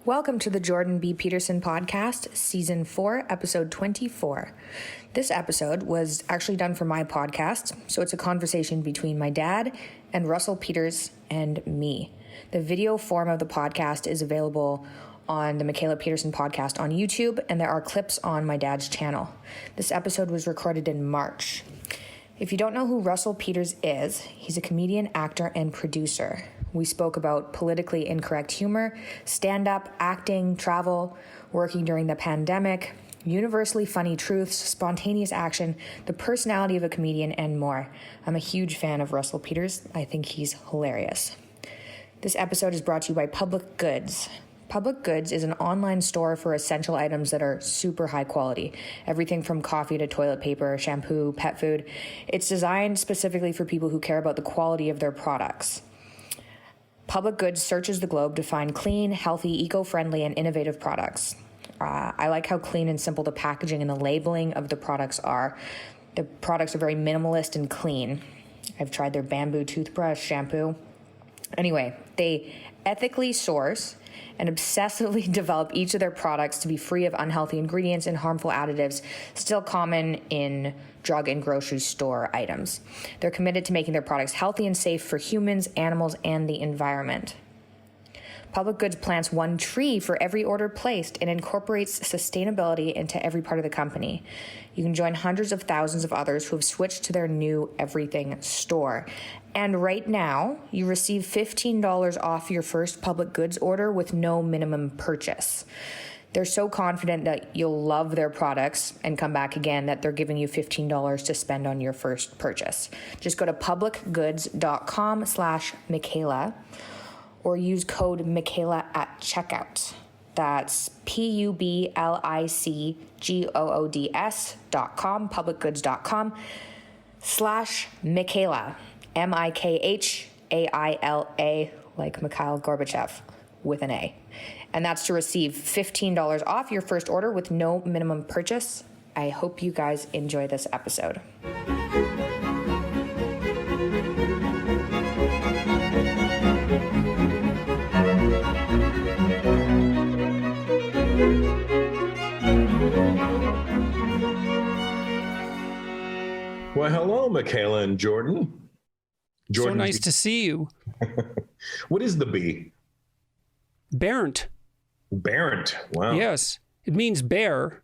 Welcome to the Jordan B. Peterson podcast, season 4, episode 24. This episode was actually done for my podcast, so it's a conversation between my dad and Russell Peters and me. The video form of the podcast is available on the Michaela Peterson podcast on YouTube, and there are clips on my dad's channel. This episode was recorded in March. If you don't know who Russell Peters is, he's a comedian, actor, and producer. We spoke about politically incorrect humor, stand-up, acting, travel, working during the pandemic, universally funny truths, spontaneous action, the personality of a comedian, and more. I'm a huge fan of Russell Peters. I think he's hilarious. This episode is brought to you by Public Goods. Public Goods is an online store for essential items that are super high quality. Everything from coffee to toilet paper, shampoo, pet food. It's designed specifically for people who care about the quality of their products. Public Goods searches the globe to find clean, healthy, eco-friendly, and innovative products. I like how clean and simple the packaging and the labeling of the products are. The products are very minimalist and clean. I've tried their bamboo toothbrush, shampoo. Anyway, they ethically source and obsessively develop each of their products to be free of unhealthy ingredients and harmful additives still common in drug and grocery store items. They're committed to making their products healthy and safe for humans, animals, and the environment. Public Goods plants one tree for every order placed and incorporates sustainability into every part of the company. You can join hundreds of thousands of others who have switched to their new everything store. And right now, you receive $15 off your first Public Goods order with no minimum purchase. They're so confident that you'll love their products and come back again that they're giving you $15 to spend on your first purchase. Just go to publicgoods.com/Michaela or use code Michaela at checkout. That's publicgoods.com, publicgoods.com/Michaela, Mikhaila, like Mikhail Gorbachev with an A. And that's to receive $15 off your first order with no minimum purchase. I hope you guys enjoy this episode. Well, hello, Michaela and Jordan. So nice to see you. What is the B? Barent. Barent. Wow. Yes. It means bear,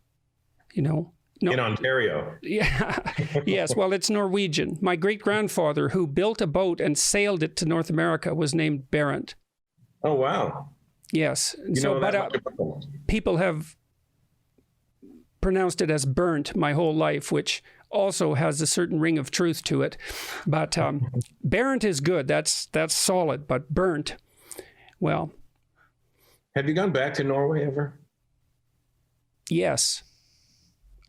you know. No, in Ontario. Yeah. Yes. Well, it's Norwegian. My great-grandfather, who built a boat and sailed it to North America, was named Barent. Oh, wow. Yes. You know that much about it. People have pronounced it as burnt my whole life, which also has a certain ring of truth to it. But Barent is good. That's solid. But burnt, well. Have you gone back to Norway ever? Yes.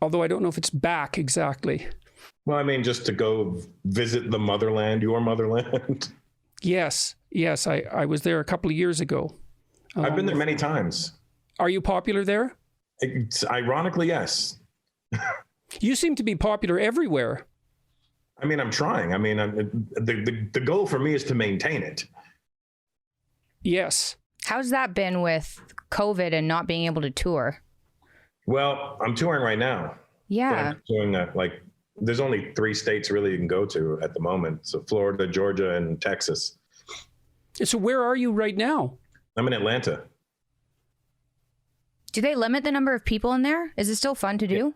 Although I don't know if it's back exactly. Well, I mean, just to go visit the motherland, your motherland. Yes. Yes. I was there a couple of years ago. I've been there many times. Are you popular there? Ironically, yes. You seem to be popular everywhere. I mean, I'm trying. I mean, the goal for me is to maintain it. Yes. How's that been with COVID and not being able to tour? Well, I'm touring right now. Yeah. I'm doing there's only 3 states really you can go to at the moment. So Florida, Georgia, and Texas. So where are you right now? I'm in Atlanta. Do they limit the number of people in there? Is it still fun to do?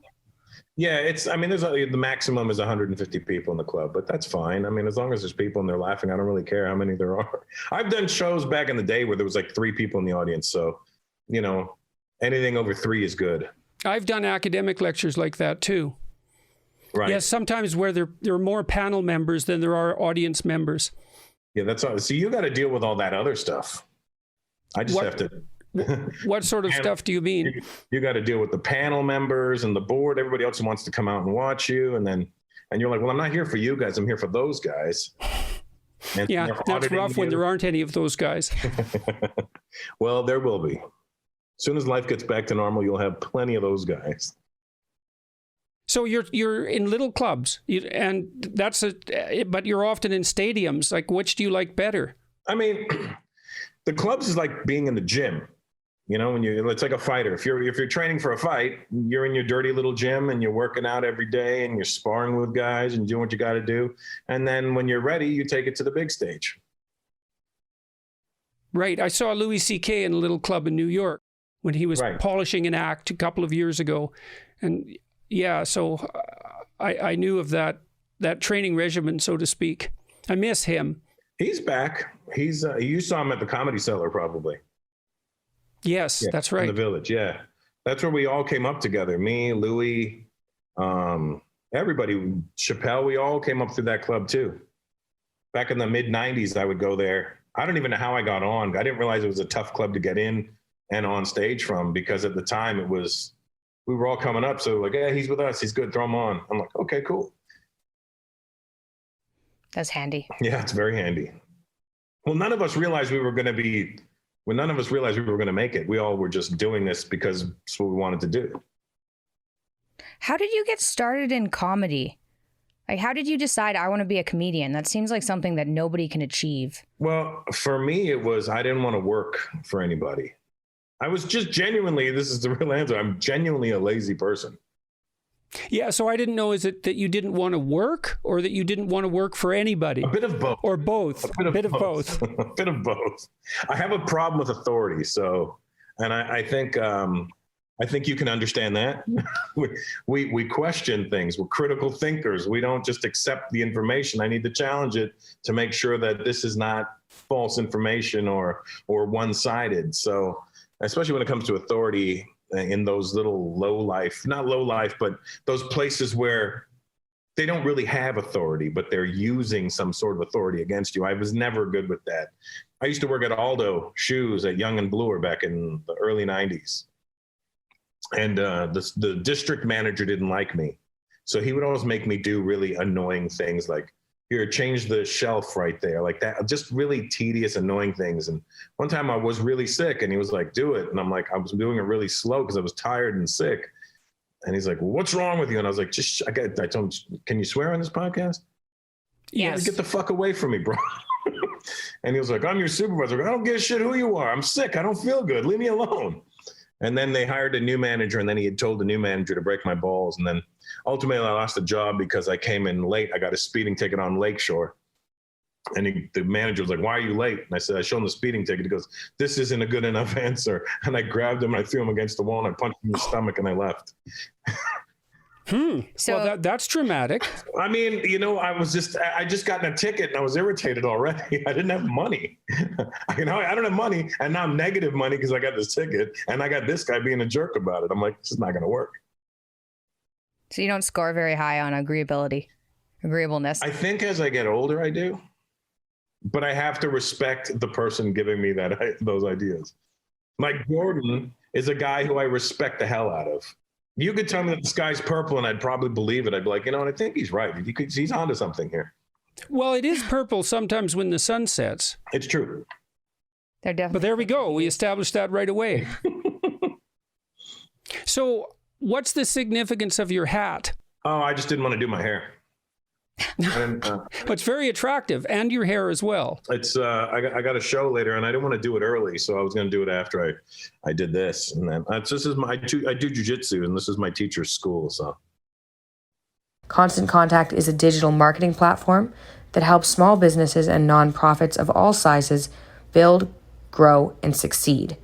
Yeah, the maximum is 150 people in the club, but that's fine. I mean, as long as there's people and they're laughing, I don't really care how many there are. I've done shows back in the day where there was like 3 people in the audience. So, you know, anything over 3 is good. I've done academic lectures like that too. Right. Yes, sometimes where there are more panel members than there are audience members. Yeah, that's all. So you got to deal with all that other stuff. I just have to. What sort of stuff do you mean? You got to deal with the panel members and the board, everybody else who wants to come out and watch you. And you're like, well, I'm not here for you guys. I'm here for those guys. And yeah, that's rough when there aren't any of those guys. Well, there will be. As soon as life gets back to normal, you'll have plenty of those guys. So you're in little clubs, and but you're often in stadiums. Like, which do you like better? I mean, the clubs is like being in the gym. You know, it's like a fighter. If you're training for a fight, you're in your dirty little gym and you're working out every day and you're sparring with guys and doing what you got to do. And then when you're ready, you take it to the big stage. Right. I saw Louis C.K. in a little club in New York when he was polishing an act a couple of years ago. And yeah, so I knew of that training regimen, so to speak. I miss him. He's back. You saw him at the Comedy Cellar, probably. Yes, yeah, that's right. In the Village, yeah. That's where we all came up together. Me, Louis, everybody, Chappelle, we all came up through that club too. Back in the mid-'90s, I would go there. I don't even know how I got on. I didn't realize it was a tough club to get in and on stage from, because at the time we were all coming up. So like, yeah, he's with us. He's good. Throw him on. I'm like, okay, cool. That's handy. Yeah, it's very handy. Well, none of us realized we were going to make it. We all were just doing this because it's what we wanted to do. How did you get started in comedy? Like, how did you decide I want to be a comedian? That seems like something that nobody can achieve. Well, for me, it was, I didn't want to work for anybody. I was just genuinely, this is the real answer, I'm genuinely a lazy person. Yeah, so I didn't know, is it that you didn't want to work or that you didn't want to work for anybody? A bit of both. Or both. A bit of both. A bit of both. I have a problem with authority, so, and I think you can understand that. we question things. We're critical thinkers. We don't just accept the information. I need to challenge it to make sure that this is not false information or one-sided. So, especially when it comes to authority, in those little not low life, but those places where they don't really have authority, but they're using some sort of authority against you. I was never good with that. I used to work at Aldo Shoes at Young and Bloor back in the early 90s. And the district manager didn't like me. So he would always make me do really annoying things like, here, change the shelf right there, like that, just really tedious, annoying things. And one time I was really sick and he was like, do it. And I'm like, I was doing it really slow because I was tired and sick. And he's like, well, what's wrong with you? And I was like, I told him, can you swear on this podcast? Yes. Get the fuck away from me, bro. And he was like, I'm your supervisor. I don't give a shit who you are. I'm sick. I don't feel good. Leave me alone. And then they hired a new manager, and then he had told the new manager to break my balls. And then ultimately I lost the job because I came in late. I got a speeding ticket on Lakeshore. And the manager was like, why are you late? And I said, I showed him the speeding ticket. He goes, this isn't a good enough answer. And I grabbed him, and I threw him against the wall, and I punched him in the stomach, and I left. So well, that's dramatic. I mean, I just gotten a ticket and I was irritated already. I didn't have money. I don't have money, and now I'm negative money because I got this ticket and I got this guy being a jerk about it. I'm like, this is not going to work. So you don't score very high on agreeableness. I think as I get older, I do, but I have to respect the person giving me those ideas. Like Jordan is a guy who I respect the hell out of. You could tell me that the sky's purple and I'd probably believe it. I'd be like, and I think he's right. He's onto something here. Well, it is purple sometimes when the sun sets. It's true. They're definitely. But there we go. We established that right away. So what's the significance of your hat? Oh, I just didn't want to do my hair. It's very attractive, and your hair as well. It's I got a show later, and I didn't want to do it early, so I was going to do it after I did this. And then I do jujitsu, and this is my teacher's school. So, Constant Contact is a digital marketing platform that helps small businesses and nonprofits of all sizes build, grow, and succeed.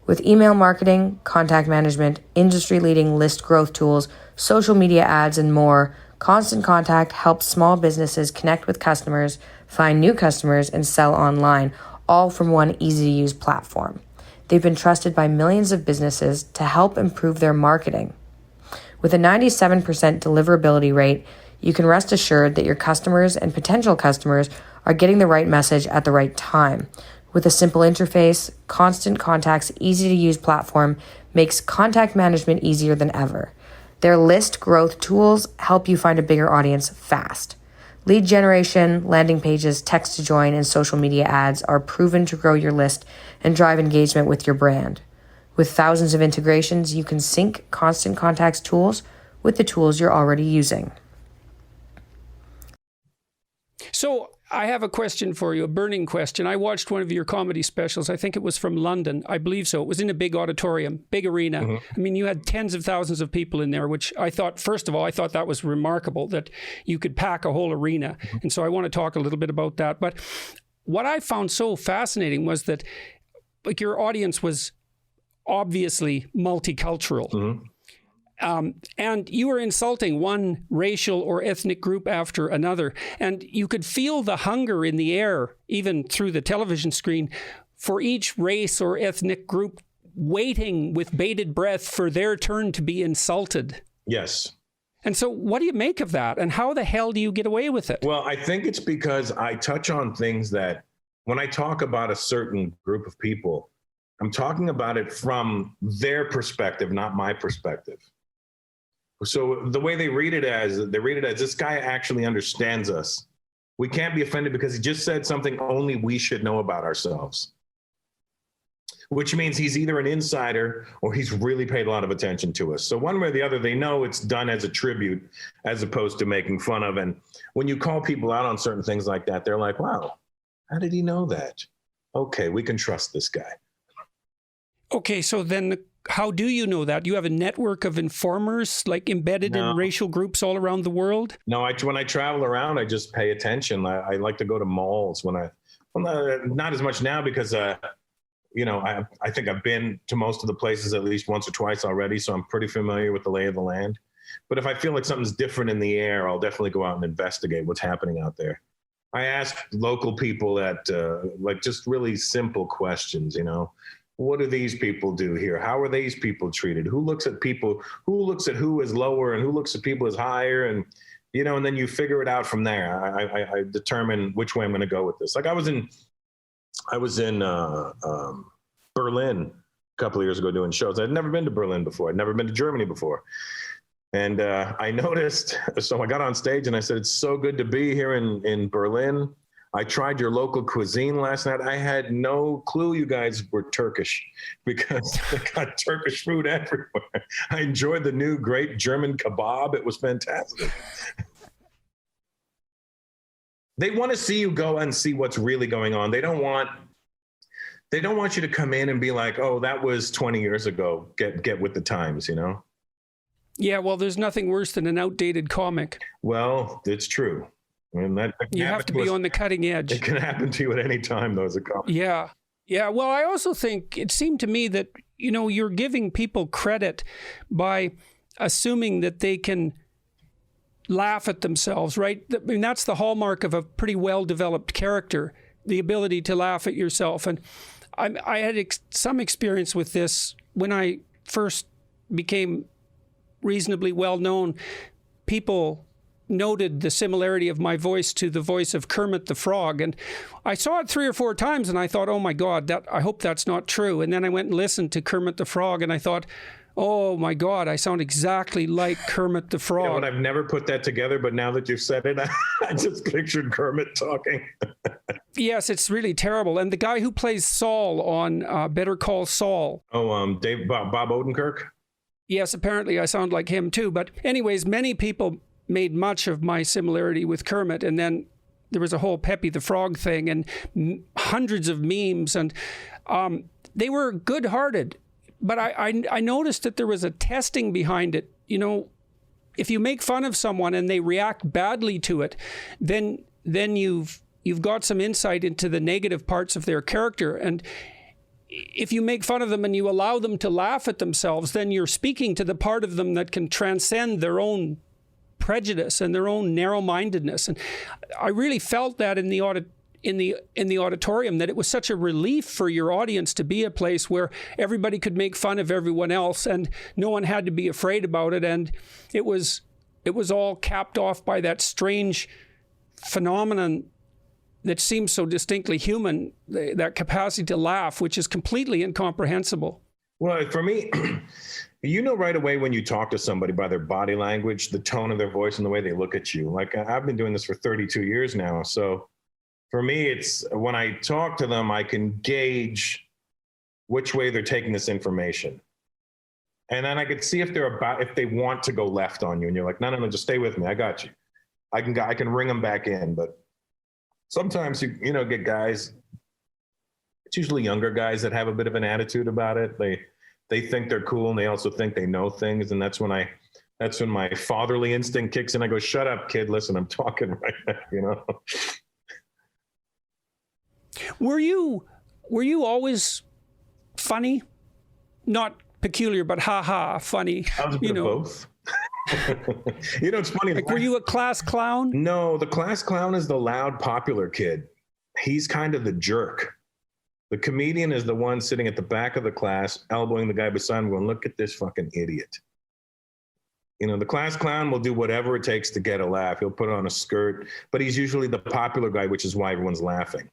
With email marketing, contact management, industry-leading list growth tools, social media ads, and more, Constant Contact helps small businesses connect with customers, find new customers, and sell online, all from one easy-to-use platform. They've been trusted by millions of businesses to help improve their marketing. With a 97% deliverability rate, you can rest assured that your customers and potential customers are getting the right message at the right time. With a simple interface, Constant Contact's easy-to-use platform makes contact management easier than ever. Their list growth tools help you find a bigger audience fast. Lead generation, landing pages, text to join, and social media ads are proven to grow your list and drive engagement with your brand. With thousands of integrations, you can sync Constant Contact's tools with the tools you're already using. So I have a question for you, a burning question. I watched one of your comedy specials. I think it was from London. I believe so. It was in a big auditorium, big arena. Mm-hmm. I mean, you had tens of thousands of people in there, which I thought, first of all, I thought that was remarkable that you could pack a whole arena. Mm-hmm. And so I want to talk a little bit about that. But what I found so fascinating was that like your audience was obviously multicultural. Mm-hmm. And you were insulting one racial or ethnic group after another. And you could feel the hunger in the air, even through the television screen, for each race or ethnic group waiting with bated breath for their turn to be insulted. Yes. And so what do you make of that? And how the hell do you get away with it? Well, I think it's because I touch on things that when I talk about a certain group of people, I'm talking about it from their perspective, not my perspective. So the way they read it as this guy actually understands us. We can't be offended because he just said something only we should know about ourselves, which means he's either an insider or he's really paid a lot of attention to us. So one way or the other, they know it's done as a tribute as opposed to making fun of. And when you call people out on certain things like that, they're like, wow, how did he know that? Okay, we can trust this guy. Okay, so then how do you know that? You have a network of informers like embedded in racial groups all around the world? No, when I travel around, I just pay attention. I like to go to malls not as much now because, I think I've been to most of the places at least once or twice already. So I'm pretty familiar with the lay of the land. But if I feel like something's different in the air, I'll definitely go out and investigate what's happening out there. I ask local people just really simple questions, What do these people do here? How are these people treated? Who looks at who as lower and who looks at people as higher? And, and then you figure it out from there. I determine which way I'm going to go with this. Like I was in Berlin a couple of years ago doing shows. I'd never been to Berlin before. I'd never been to Germany before. And I noticed, so I got on stage and I said, it's so good to be here in Berlin. I tried your local cuisine last night. I had no clue you guys were Turkish because they got Turkish food everywhere. I enjoyed the new great German kebab. It was fantastic. They want to see you go and see what's really going on. They don't want you to come in and be like, oh, that was 20 years ago. Get with the times, Yeah, well, there's nothing worse than an outdated comic. Well, it's true. I mean, you have to be on the cutting edge. It can happen to you at any time, though, as a comic. Yeah. Yeah. Well, I also think it seemed to me that, you're giving people credit by assuming that they can laugh at themselves, right? I mean, that's the hallmark of a pretty well-developed character, the ability to laugh at yourself. And I had some experience with this when I first became reasonably well-known. People noted the similarity of my voice to the voice of Kermit the Frog. And I saw it 3 or 4 times and I thought, oh my God, I hope that's not true. And then I went and listened to Kermit the Frog and I thought, oh my God, I sound exactly like Kermit the Frog. But I've never put that together, but now that you've said it, I just pictured Kermit talking. Yes, it's really terrible. And the guy who plays Saul on Better Call Saul. Oh, Bob Odenkirk? Yes, apparently I sound like him too. But anyways, many people made much of my similarity with Kermit, and then there was a whole Pepe the Frog thing and hundreds of memes, and they were good-hearted. But I noticed that there was a testing behind it. If you make fun of someone and they react badly to it, then you've got some insight into the negative parts of their character. And if you make fun of them and you allow them to laugh at themselves, then you're speaking to the part of them that can transcend their own prejudice and their own narrow-mindedness. And I really felt that in the auditorium, that it was such a relief for your audience to be a place where everybody could make fun of everyone else and no one had to be afraid about it. And it was all capped off by that strange phenomenon that seems so distinctly human, that capacity to laugh, which is completely incomprehensible. Well, for me, right away when you talk to somebody by their body language, the tone of their voice and the way they look at you. Like I've been doing this for 32 years now. So for me, it's when I talk to them, I can gauge which way they're taking this information. And then I could see if they want to go left on you and you're like, no, just stay with me. I got you. I can ring them back in. But sometimes you know, get guys, it's usually younger guys that have a bit of an attitude about it. They think they're cool and they also think they know things. And that's when my fatherly instinct kicks in. I go, shut up, kid. Listen, I'm talking right now, you know? Were you always funny? Not peculiar, but funny. I was a bit of both. You know, it's funny. Like, were you a class clown? No, the class clown is the loud, popular kid. He's kind of the jerk. The comedian is the one sitting at the back of the class, elbowing the guy beside him, going, look at this fucking idiot. You know, the class clown will do whatever it takes to get a laugh. He'll put on a skirt, but he's usually the popular guy, which is why everyone's laughing.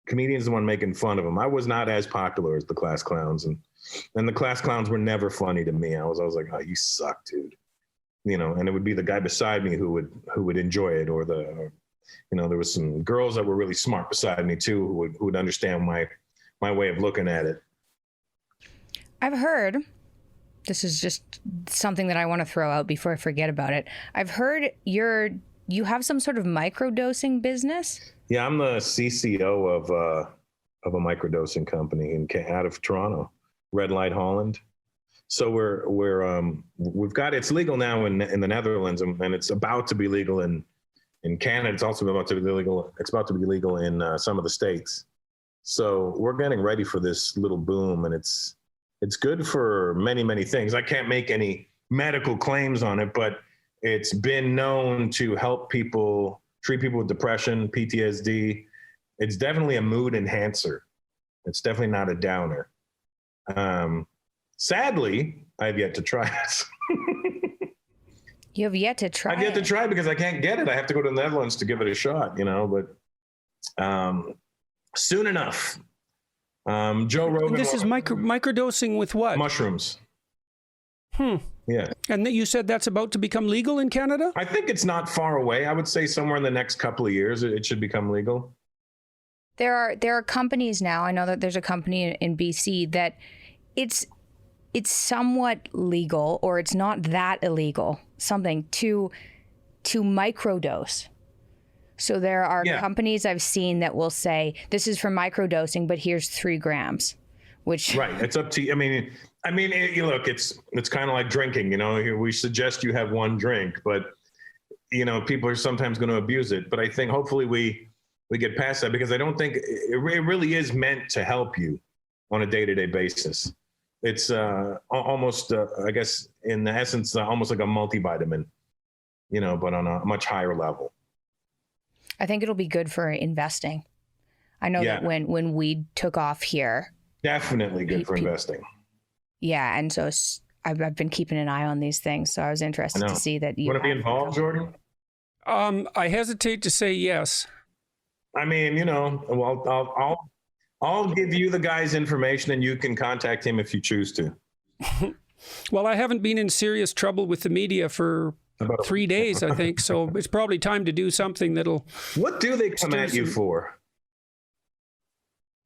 Comedian's the one making fun of him. I was not as popular as the class clowns, and the class clowns were never funny to me. I was like, oh, you suck, dude. You know, and it would be the guy beside me who would enjoy it, or you know, there was some girls that were really smart beside me too, who would understand my way of looking at it. I've heard, this is just something that I want to throw out before I forget about it. I've heard you have some sort of microdosing business. Yeah, I'm the CCO of a microdosing company out of Toronto, Red Light Holland. So we've got, it's legal now in the Netherlands, and it's about to be legal in Canada. It's also about to be legal. It's about to be legal in some of the states. So we're getting ready for this little boom, and it's good for many, many things. I can't make any medical claims on it, but it's been known to help people, treat people with depression, PTSD. It's definitely a mood enhancer. It's definitely not a downer. Sadly, I've yet to try it. You have yet to try it? I've yet to try it because I can't get it. I have to go to the Netherlands to give it a shot, you know, but soon enough. Joe Rogan. This is microdosing with what? Mushrooms. Yeah. And you said that's about to become legal in Canada? I think it's not far away. I would say somewhere in the next couple of years, it should become legal. There are companies now. I know that there's a company in BC that it's somewhat legal, or it's not that illegal, something to microdose. So there are companies I've seen that will say, this is for microdosing, but here's 3 grams, which... Right. It's up to you. I mean, look, it's kind of like drinking, you know, we suggest you have 1 drink, but, you know, people are sometimes going to abuse it. But I think hopefully we get past that, because I don't think it really is meant to help you on a day-to-day basis. It's almost, I guess, in the essence, almost like a multivitamin, you know, but on a much higher level. I think it'll be good for investing. I know that when weed took off here. Definitely good for investing. Yeah, and so I've been keeping an eye on these things, so I was interested to see that you... Want to be involved, Jordan? I hesitate to say yes. I mean, you know, well, I'll give you the guy's information, and you can contact him if you choose to. Well, I haven't been in serious trouble with the media for about 3 days, I think. So it's probably time to do something that'll... What do they come at you for?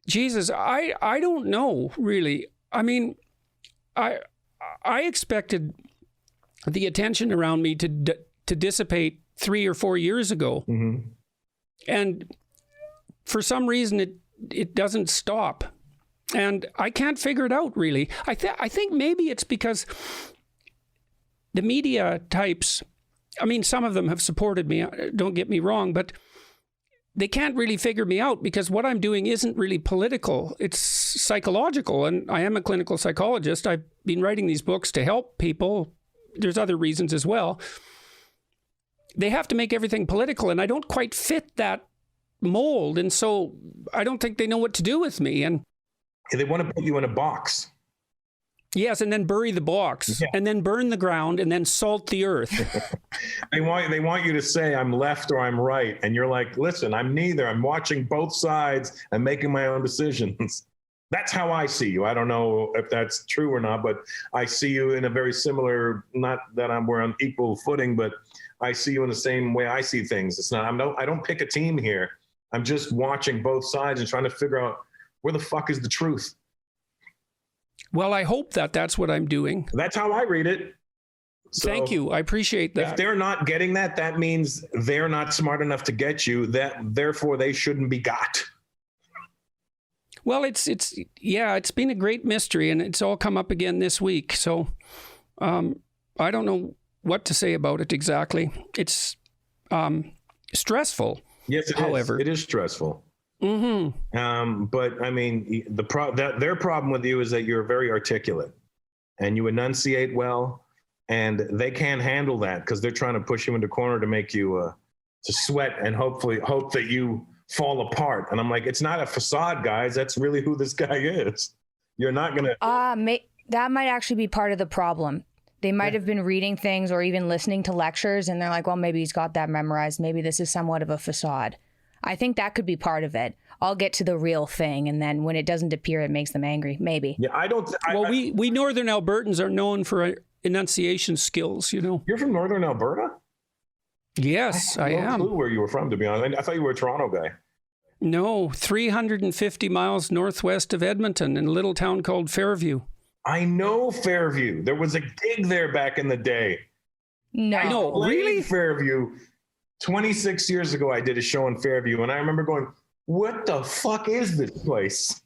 Jesus, I don't know, really. I mean, I expected the attention around me to dissipate 3 or 4 years ago. Mm-hmm. And for some reason, it doesn't stop. And I can't figure it out, really. I think maybe it's because the media types, I mean, some of them have supported me, don't get me wrong, but they can't really figure me out, because what I'm doing isn't really political. It's psychological, and I am a clinical psychologist. I've been writing these books to help people. There's other reasons as well. They have to make everything political, and I don't quite fit that mold, and so I don't think they know what to do with me. And they want to put you in a box. Yes, and then bury the box, and then burn the ground, and then salt the earth. They want you to say, I'm left or I'm right. And you're like, listen, I'm neither. I'm watching both sides and making my own decisions. That's how I see you. I don't know if that's true or not, but I see you in a very similar, not that we're on equal footing, but I see you in the same way I see things. It's not, I don't pick a team here. I'm just watching both sides and trying to figure out where the fuck is the truth. Well, I hope that's what I'm doing. That's how I read it. So thank you. I appreciate that. If they're not getting that, that means they're not smart enough to get you. Therefore, they shouldn't be got. Well, it's been a great mystery, and it's all come up again this week. So I don't know what to say about it exactly. It's stressful. Yes, it is stressful. Mm-hmm. But I mean, their problem with you is that you're very articulate and you enunciate well, and they can't handle that because they're trying to push you into a corner to make you to sweat and hopefully hope that you fall apart. And I'm like, it's not a facade, guys. That's really who this guy is. You're not gonna. That might actually be part of the problem. They might have been reading things or even listening to lectures, and they're like, well, maybe he's got that memorized. Maybe this is somewhat of a facade. I think that could be part of it. I'll get to the real thing, and then when it doesn't appear, it makes them angry. Maybe. Yeah, I don't. We Northern Albertans are known for enunciation skills. You know. You're from Northern Alberta? Yes, I am. No clue where you were from, to be honest. I thought you were a Toronto guy. No, 350 miles northwest of Edmonton in a little town called Fairview. I know Fairview. There was a gig there back in the day. No, really? Fairview. 26 years ago, I did a show in Fairview, and I remember going, what the fuck is this place?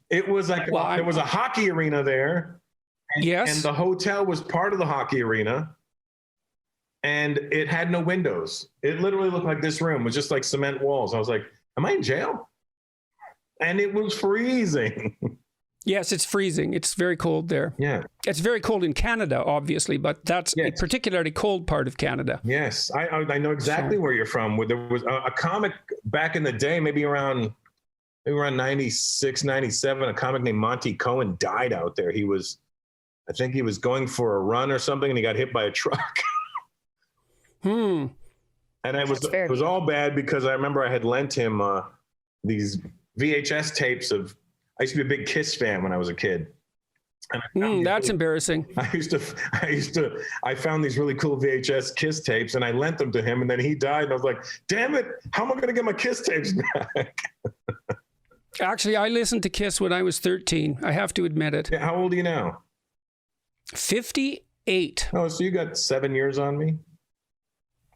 It was like, there was a hockey arena there. Yes. And the hotel was part of the hockey arena, and it had no windows. It literally looked like this room. It was just like cement walls. I was like, am I in jail? And it was freezing. Yes, it's freezing. It's very cold there. Yeah. It's very cold in Canada, obviously, but that's a particularly cold part of Canada. Yes. I know exactly where you're from. There was a comic back in the day, maybe around 96, 97, a comic named Monty Cohen died out there. I think he was going for a run or something, and he got hit by a truck. And it was all bad because I remember I had lent him these VHS tapes of. I used to be a big Kiss fan when I was a kid. And that's embarrassing. I found these really cool VHS Kiss tapes, and I lent them to him, and then he died, and I was like, damn it, how am I going to get my Kiss tapes back? Actually, I listened to Kiss when I was 13. I have to admit it. Yeah, how old are you now? 58. Oh, so you got 7 years on me?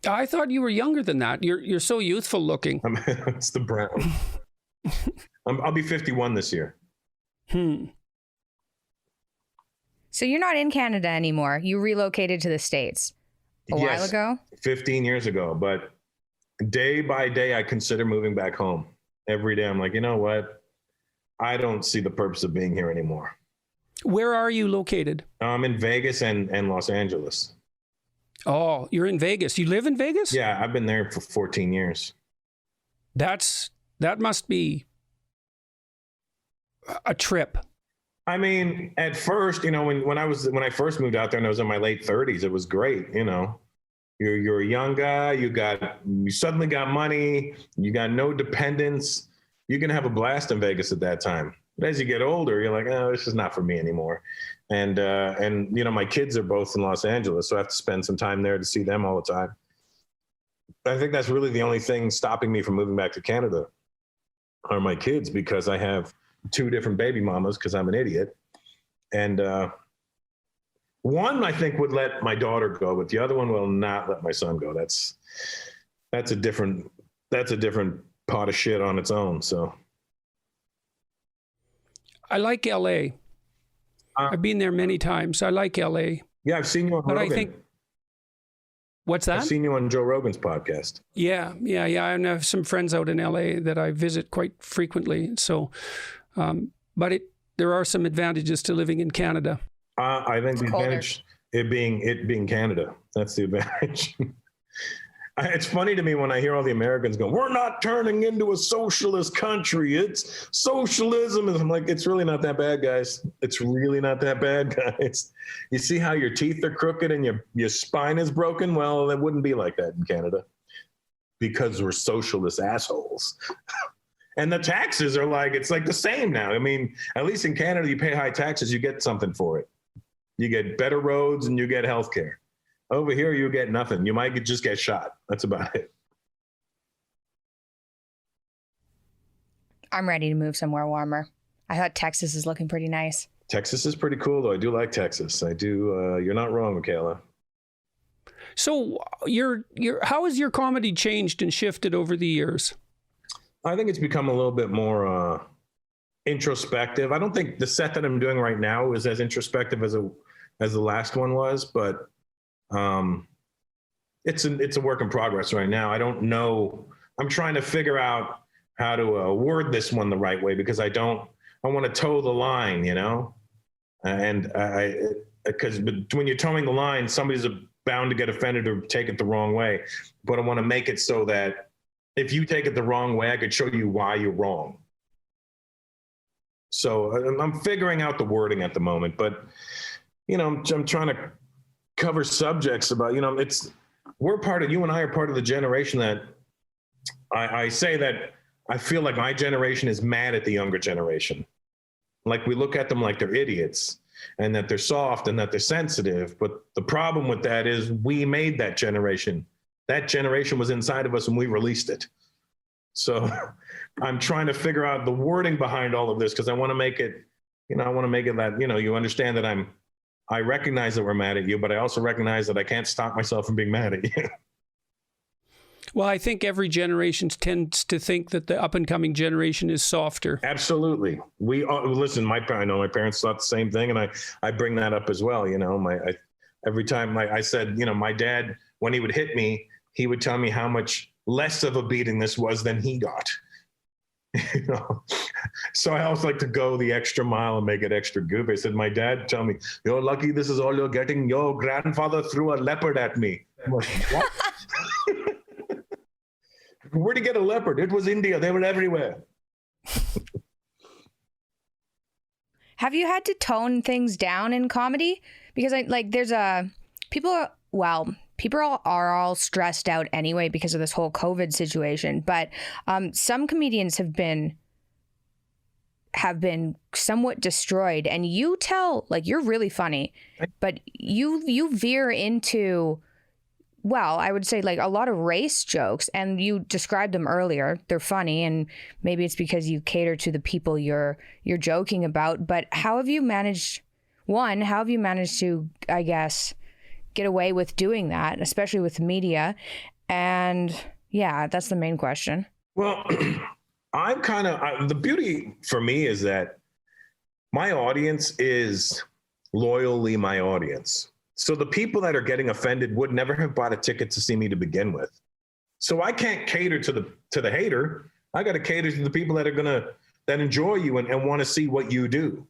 I thought you were younger than that. You're so youthful looking. It's the brown. I'll be 51 this year. So you're not in Canada anymore. You relocated to the States a while ago? 15 years ago. But day by day, I consider moving back home. Every day, I'm like, you know what? I don't see the purpose of being here anymore. Where are you located? I'm in Vegas and Los Angeles. Oh, you're in Vegas. You live in Vegas? Yeah, I've been there for 14 years. That must be a trip. I mean, at first, when I first moved out there and I was in my late 30s, it was great. You're a young guy, you suddenly got money, you got no dependents. You can have a blast in Vegas at that time. But as you get older, you're like, oh, this is not for me anymore. And my kids are both in Los Angeles, so I have to spend some time there to see them all the time. I think that's really the only thing stopping me from moving back to Canada are my kids, because I have 2 different baby mamas because I'm an idiot. And one, I think, would let my daughter go, but the other one will not let my son go. That's a different pot of shit on its own. So I like LA. I've been there many times. I like LA. Yeah, I've seen you on Rogan. What's that? I've seen you on Joe Rogan's podcast. Yeah. And I have some friends out in LA that I visit quite frequently. So, but there are some advantages to living in Canada. I think the advantage, it being Canada, that's the advantage. It's funny to me when I hear all the Americans go, we're not turning into a socialist country. It's socialism. And I'm like, it's really not that bad, guys. It's really not that bad, guys. You see how your teeth are crooked and your spine is broken? Well, it wouldn't be like that in Canada because we're socialist assholes. And the taxes are it's like the same now. I mean, at least in Canada, you pay high taxes, you get something for it. You get better roads and you get healthcare. Over here, you get nothing. You might just get shot. That's about it. I'm ready to move somewhere warmer. I thought Texas is looking pretty nice. Texas is pretty cool, though. I do like Texas. I do. You're not wrong, Michaela. So how has your comedy changed and shifted over the years? I think it's become a little bit more introspective. I don't think the set that I'm doing right now is as introspective as the last one was, but it's a work in progress right now. I don't know. I'm trying to figure out how to word this one the right way, because I want to toe the line, you know? And because when you're towing the line, somebody's bound to get offended or take it the wrong way. But I want to make it so that if you take it the wrong way, I could show you why you're wrong. So I'm figuring out the wording at the moment, but, you know, I'm trying to cover subjects about, you know, you and I are part of the generation that I say that I feel like my generation is mad at the younger generation. Like, we look at them like they're idiots and that they're soft and that they're sensitive. But the problem with that is we made that generation. That generation was inside of us and we released it. So I'm trying to figure out the wording behind all of this, because I want to make it, you know, that, you know, you understand that I recognize that we're mad at you, but I also recognize that I can't stop myself from being mad at you. Well, I think every generation tends to think that the up-and-coming generation is softer. Absolutely. Listen, I know my parents thought the same thing, and I bring that up as well. You know, every time I said, you know, my dad, when he would hit me, he would tell me how much less of a beating this was than he got. You know, so I always like to go the extra mile and make it extra goofy. I said, my dad tell me, "You're lucky this is all you're getting. Your grandfather threw a leopard at me." I'm like, what? Where'd he get a leopard? It was India. They were everywhere. Have you had to tone things down in comedy? Because people are all stressed out anyway because of this whole COVID situation. But some comedians have been somewhat destroyed, and you tell, like, you're really funny, but you veer into, well, I would say, like, a lot of race jokes, and you described them earlier. They're funny, and maybe it's because you cater to the people you're joking about. But how have you managed to, I guess, get away with doing that, especially with media? And yeah, that's the main question. Well, the beauty for me is that my audience is loyally my audience. So the people that are getting offended would never have bought a ticket to see me to begin with. So I can't cater to the hater. I got to cater to the people that enjoy you and want to see what you do.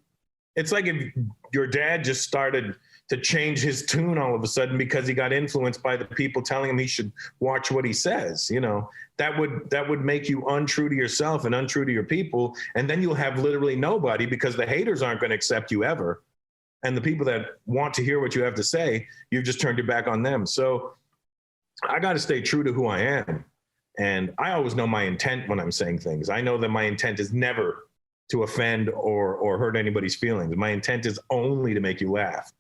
It's like if your dad just started to change his tune all of a sudden because he got influenced by the people telling him he should watch what he says. You know, that would make you untrue to yourself and untrue to your people. And then you'll have literally nobody, because the haters aren't going to accept you ever. And the people that want to hear what you have to say, you've just turned your back on them. So I got to stay true to who I am. And I always know my intent when I'm saying things. I know that my intent is never to offend or hurt anybody's feelings. My intent is only to make you laugh.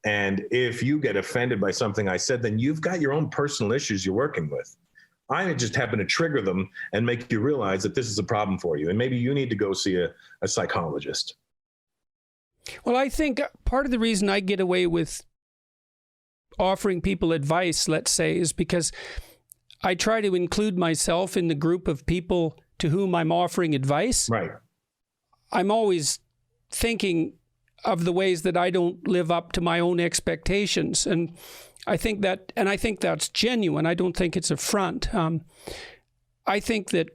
And if you get offended by something I said, then you've got your own personal issues you're working with. I just happen to trigger them and make you realize that this is a problem for you. And maybe you need to go see a psychologist. Well, I think part of the reason I get away with offering people advice, let's say, is because I try to include myself in the group of people to whom I'm offering advice. Right. I'm always thinking of the ways that I don't live up to my own expectations. And I think that's genuine. I don't think it's a front. I think that,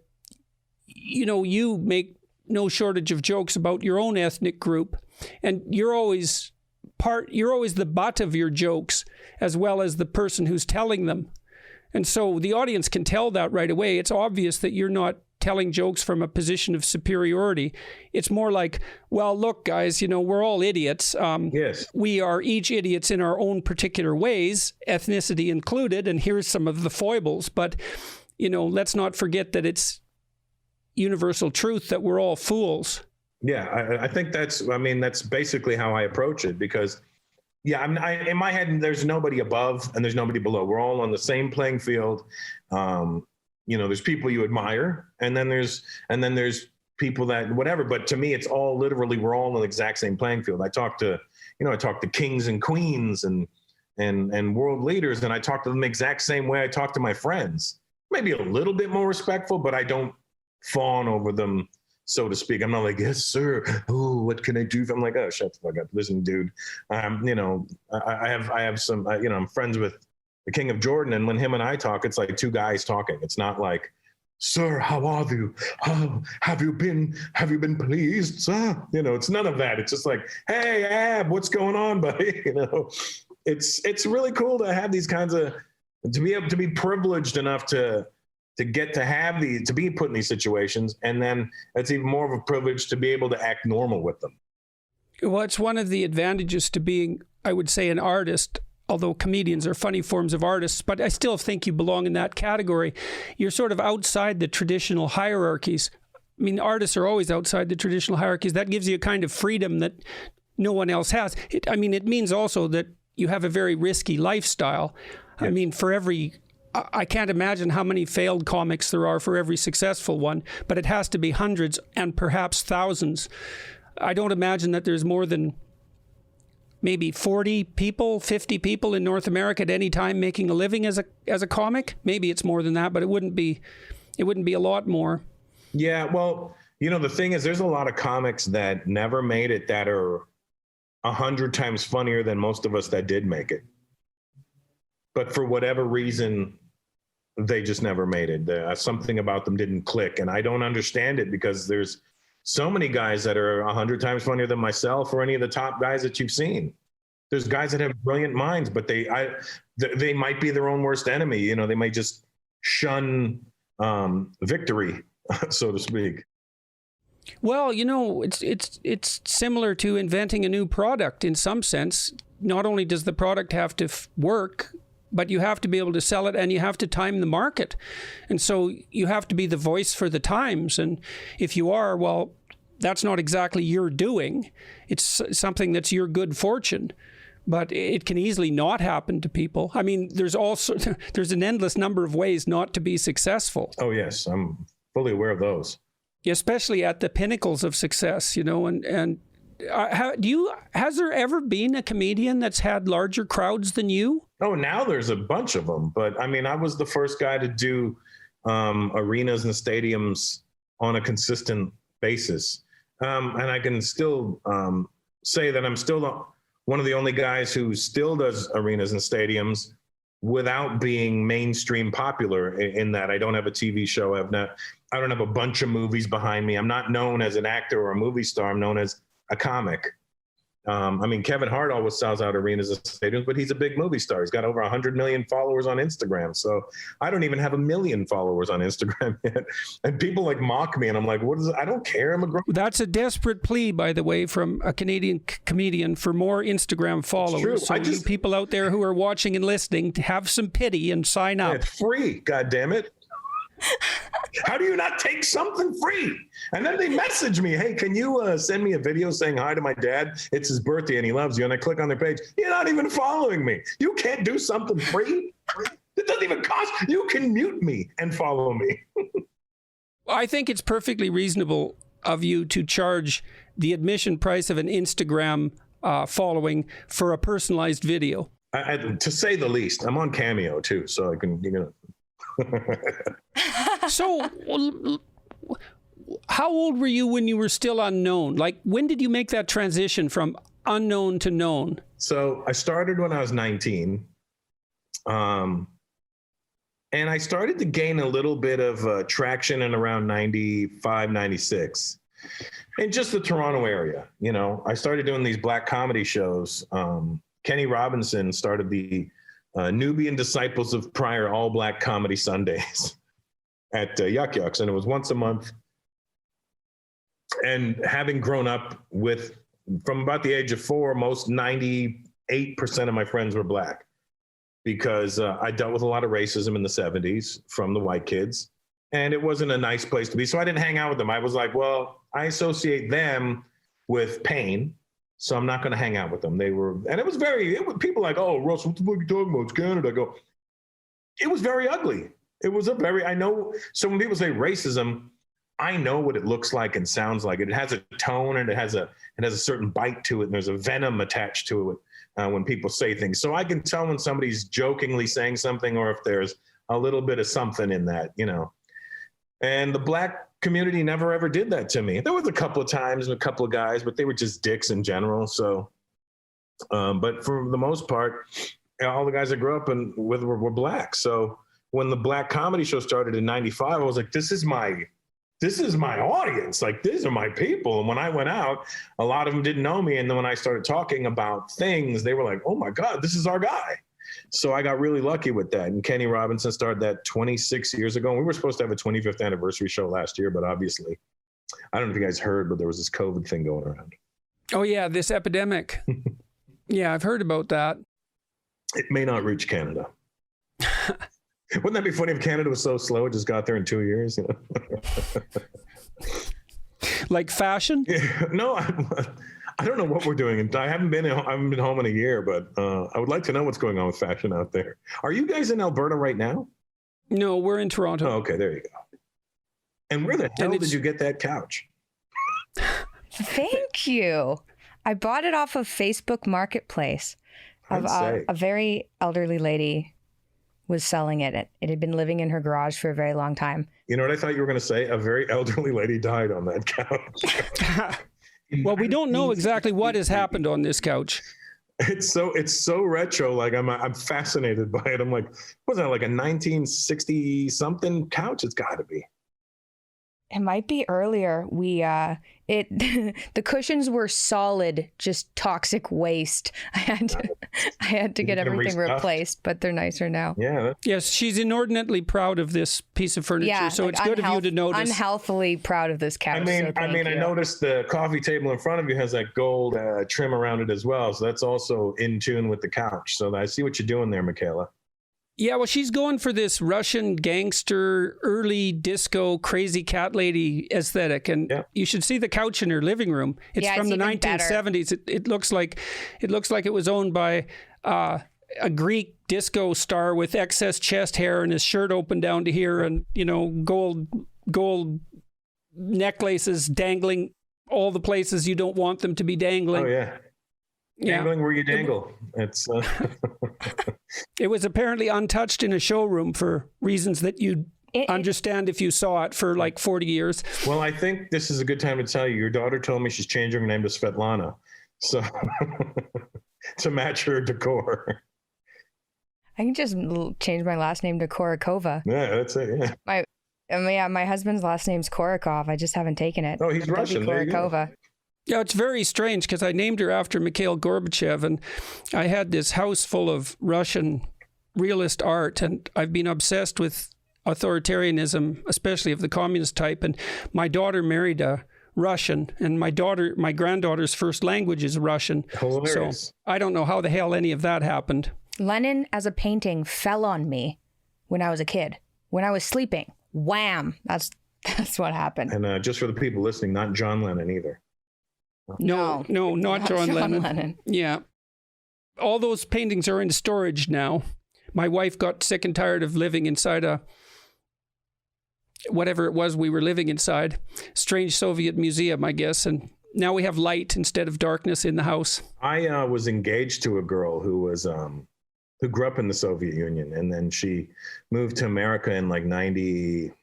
you know, you make no shortage of jokes about your own ethnic group, and you're always the butt of your jokes as well as the person who's telling them. And so the audience can tell that right away. It's obvious that you're not telling jokes from a position of superiority. It's more like, well, look, guys, you know, we're all idiots. Yes. We are each idiots in our own particular ways, ethnicity included, and here's some of the foibles. But, you know, let's not forget that it's universal truth that we're all fools. Yeah, I think that's basically how I approach it, because, yeah, in my head, there's nobody above and there's nobody below. We're all on the same playing field. You know, there's people you admire, and then there's people that whatever. But to me, it's all literally, we're all on the exact same playing field. I talk to kings and queens and and world leaders, and I talk to them the exact same way I talk to my friends. Maybe a little bit more respectful, but I don't fawn over them, so to speak. I'm not like, yes, sir. Oh, what can I do? I'm like, oh, shut the fuck up. Listen, dude. You know, I have some. You know, I'm friends with the King of Jordan, and when him and I talk, it's like two guys talking. It's not like, sir, how are you? Oh, have you been pleased, sir? You know, it's none of that. It's just like, hey, Ab, what's going on, buddy? You know, it's really cool to have these kinds of, to be able to be privileged enough to get to have these, to be put in these situations. And then it's even more of a privilege to be able to act normal with them. Well, it's one of the advantages to being, I would say, an artist, although comedians are funny forms of artists, but I still think you belong in that category. You're sort of outside the traditional hierarchies. I mean, artists are always outside the traditional hierarchies. That gives you a kind of freedom that no one else has. It means also that you have a very risky lifestyle. Yeah. I mean, I can't imagine how many failed comics there are for every successful one, but it has to be hundreds and perhaps thousands. I don't imagine that there's more than maybe 40 people, 50 people in North America at any time making a living as a comic. Maybe it's more than that, but it wouldn't be a lot more. Yeah, well, you know, the thing is, there's a lot of comics that never made it that are 100 times funnier than most of us that did make it. But for whatever reason, they just never made it. Something about them didn't click, and I don't understand it, because there's so many guys that are 100 times funnier than myself or any of the top guys that you've seen. There's guys that have brilliant minds, but they might be their own worst enemy. You know, they might just shun victory, so to speak. Well, you know, it's similar to inventing a new product in some sense. Not only does the product have to work, but you have to be able to sell it, and you have to time the market. And so you have to be the voice for the times. And if you are, well, that's not exactly your doing. It's something that's your good fortune. But it can easily not happen to people. I mean, there's an endless number of ways not to be successful. Oh, yes. I'm fully aware of those. Especially at the pinnacles of success, you know, and has there ever been a comedian that's had larger crowds than you? Oh, now there's a bunch of them. But I mean, I was the first guy to do arenas and stadiums on a consistent basis. And I can still say that I'm still one of the only guys who still does arenas and stadiums without being mainstream popular, in that I don't have a TV show. I don't have a bunch of movies behind me. I'm not known as an actor or a movie star. I'm known as a comic. I mean, Kevin Hart always sells out arenas and stadiums, but he's a big movie star. He's got over 100 million followers on Instagram. So I don't even have 1 million followers on Instagram yet. And people like mock me, and I'm like, what is it? I don't care. I'm a grown. That's a desperate plea, by the way, from a Canadian comedian for more Instagram followers. So you people out there who are watching and listening, have some pity and sign up. It's free, God damn it. How do you not take something free? And then they message me, hey, can you send me a video saying hi to my dad? It's his birthday and he loves you. And I click on their page. You're not even following me. You can't do something free. It doesn't even cost. You can mute me and follow me. I think it's perfectly reasonable of you to charge the admission price of an Instagram following for a personalized video. To say the least. I'm on Cameo too, so I can, you know. So, how old were you when you were still unknown? Like, when did you make that transition from unknown to known? So I started when I was 19. And I started to gain a little bit of traction in around 95, 96. In just the Toronto area. You know, I started doing these black comedy shows. Kenny Robinson started the Nubian Disciples of Prior All Black Comedy Sundays at Yuck Yucks, and it was once a month. And having grown up from about the age of 4, most 98% of my friends were black, because I dealt with a lot of racism in the 70s from the white kids, and it wasn't a nice place to be. So I didn't hang out with them. I was like, well, I associate them with pain, so I'm not going to hang out with them. And it was people like, oh, Russ, what the fuck are you talking about? It's Canada. I go, it was very ugly. I know, so when people say racism, I know what it looks like and sounds like. It has a tone and it has a certain bite to it, and there's a venom attached to it when people say things. So I can tell when somebody's jokingly saying something or if there's a little bit of something in that, you know. And the Black community never ever did that to me. There was a couple of times and a couple of guys, but they were just dicks in general. So, but for the most part, all the guys I grew up with were Black. So when the Black comedy show started in '95, I was like, this is my audience. Like, these are my people. And when I went out, a lot of them didn't know me. And then when I started talking about things, they were like, oh my God, this is our guy. So I got really lucky with that. And Kenny Robinson started that 26 years ago. And we were supposed to have a 25th anniversary show last year, but obviously, I don't know if you guys heard, but there was this COVID thing going around. Oh yeah, this epidemic. Yeah, I've heard about that. It may not reach Canada. Wouldn't that be funny if Canada was so slow, it just got there in 2 years? You know? Like fashion? Yeah, no, I don't know what we're doing. I haven't been home in a year, but I would like to know what's going on with fashion out there. Are you guys in Alberta right now? No, we're in Toronto. Oh, okay, there you go. And where the hell did you get that couch? Thank you. I bought it off of Facebook Marketplace. A very elderly lady was selling it. It had been living in her garage for a very long time. You know what I thought you were going to say? A very elderly lady died on that couch. Well, we don't know exactly what has happened on this couch. It's so retro. Like I'm fascinated by it. I'm like, was that like a 1960 something couch? It's got to be. It might be earlier. The cushions were solid, just toxic waste. I had to get everything replaced, but they're nicer now. Yeah. Yes, she's inordinately proud of this piece of furniture. Yeah, so it's good of you to notice. Unhealthily proud of this couch. I noticed the coffee table in front of you has that gold trim around it as well. So that's also in tune with the couch. So I see what you're doing there, Michaela. Yeah, well, she's going for this Russian gangster, early disco, crazy cat lady aesthetic, and you should see the couch in her living room. It's from the 1970s. It looks like it was owned by a Greek disco star with excess chest hair and his shirt open down to here, and gold necklaces dangling all the places you don't want them to be dangling. Oh yeah. Dangling where you dangle. It's. It was apparently untouched in a showroom for reasons that you'd understand if you saw it for like 40 years. Well, I think this is a good time to tell you. Your daughter told me she's changing her name to Svetlana, so to match her decor. I can just change my last name to Korakova. Yeah, that's it. Yeah. My husband's last name's Korakov. I just haven't taken it. Oh, he's Russian. Korakova. Yeah, it's very strange because I named her after Mikhail Gorbachev, and I had this house full of Russian realist art, and I've been obsessed with authoritarianism, especially of the communist type. And my daughter married a Russian, and my granddaughter's first language is Russian. Hilarious. So I don't know how the hell any of that happened. Lenin as a painting fell on me when I was a kid. When I was sleeping, wham! That's what happened. And just for the people listening, not John Lennon either. No, not John Lennon. Yeah. All those paintings are in storage now. My wife got sick and tired of living inside whatever it was we were living inside. Strange Soviet museum, I guess. And now we have light instead of darkness in the house. I was engaged to a girl who was who grew up in the Soviet Union, and then she moved to America in like 90.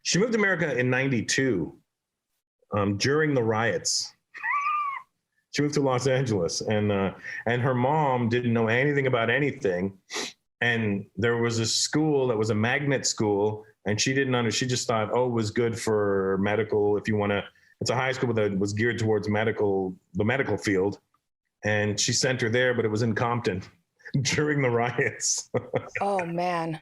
She moved to America in 92 during the riots. She moved to Los Angeles, and her mom didn't know anything about anything. And there was a school that was a magnet school, and she didn't understand. She just thought, it was good for medical. If you want to, it's a high school that was geared towards the medical field. And she sent her there, but it was in Compton during the riots. Oh man.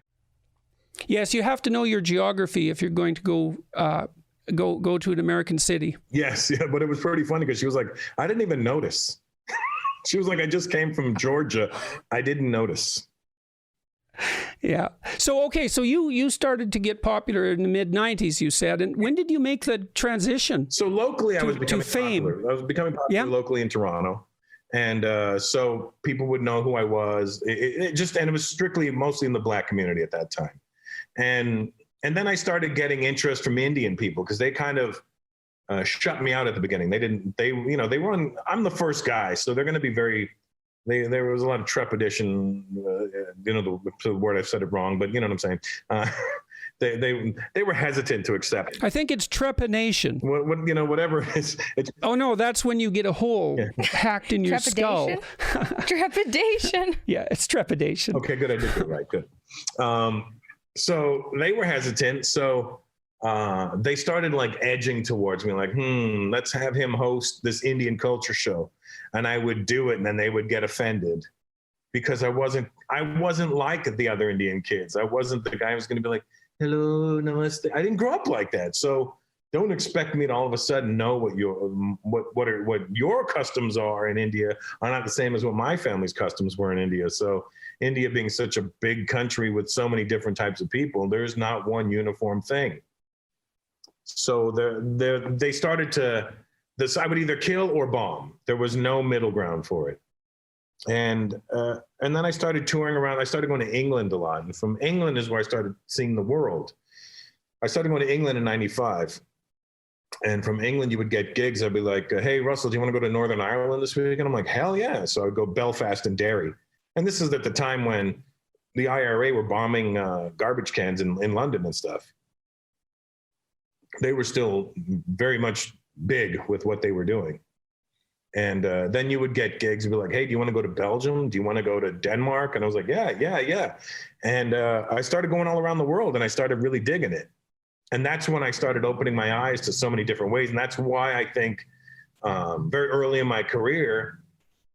Yes, you have to know your geography if you're going to go to an American city. Yes, yeah, but it was pretty funny because she was like, I didn't even notice. She was like, I just came from Georgia. I didn't notice. Yeah. So you started to get popular in the mid-90s, you said. And when did you make the transition? So locally, I was becoming popular. I was becoming popular locally in Toronto. And so people would know who I was. And it was strictly mostly in the Black community at that time. And And then I started getting interest from Indian people because they kind of shut me out at the beginning. I'm the first guy, so they're going to be there was a lot of trepidation, the word, I've said it wrong, but you know what I'm saying? They were hesitant to accept. I think it's trepanation. Whatever it is. Oh no, that's when you get a hole hacked in your skull. Trepidation. Yeah, it's trepidation. Okay, good. I did it right. Good. So they were hesitant. So they started like edging towards me, like, let's have him host this Indian culture show, and I would do it, and then they would get offended because I wasn't like the other Indian kids. I wasn't the guy who was going to be like, hello, namaste. I didn't grow up like that. So don't expect me to all of a sudden know what your customs are in India are not the same as what my family's customs were in India. So India being such a big country with so many different types of people, there's not one uniform thing. So they started to I would either kill or bomb. There was no middle ground for it. And then I started touring around. I started going to England a lot. And from England is where I started seeing the world. I started going to England in 95. And from England, you would get gigs. I'd be like, hey, Russell, do you want to go to Northern Ireland this week? And I'm like, hell yeah. So I would go Belfast and Derry. And this is at the time when the IRA were bombing garbage cans in London and stuff. They were still very much big with what they were doing. And then you would get gigs and be like, hey, do you want to go to Belgium? Do you want to go to Denmark? And I was like, yeah. And I started going all around the world and I started really digging it. And that's when I started opening my eyes to so many different ways. And that's why I think very early in my career,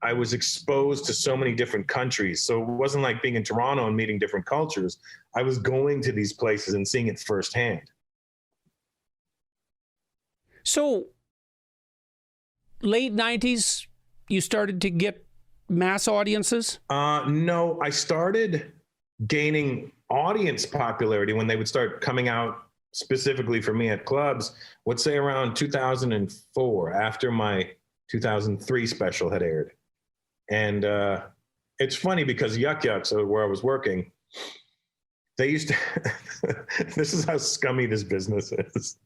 I was exposed to so many different countries. So it wasn't like being in Toronto and meeting different cultures. I was going to these places and seeing it firsthand. So late 90s, you started to get mass audiences? No, I started gaining audience popularity when they would start coming out specifically for me at clubs, would say around 2004, after my 2003 special had aired. And it's funny because Yuck Yucks, where I was working, they used to, this is how scummy this business is.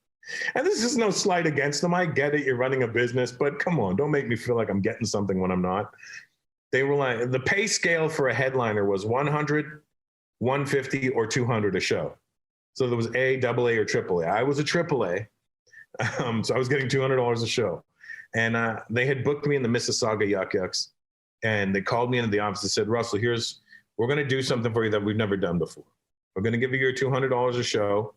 And this is no slight against them. I get it. You're running a business, but come on, don't make me feel like I'm getting something when I'm not. They were like, the pay scale for a headliner was 100, 150, or 200 a show. So there was A, AA, or AAA. I was a AAA. So I was getting $200 a show. And they had booked me in the Mississauga Yuck Yucks. And they called me into the office and said, Russell, we're going to do something for you that we've never done before. We're going to give you your $200 a show.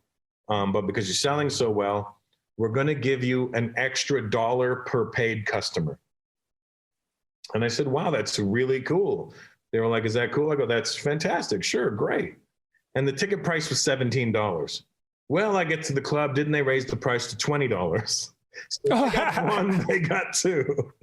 But because you're selling so well, we're going to give you an extra $1 per paid customer. And I said, wow, that's really cool. They were like, is that cool? I go, that's fantastic. Sure, great. And the ticket price was $17. Well, I get to the club. Didn't they raise the price to $20? So they got one, they got two.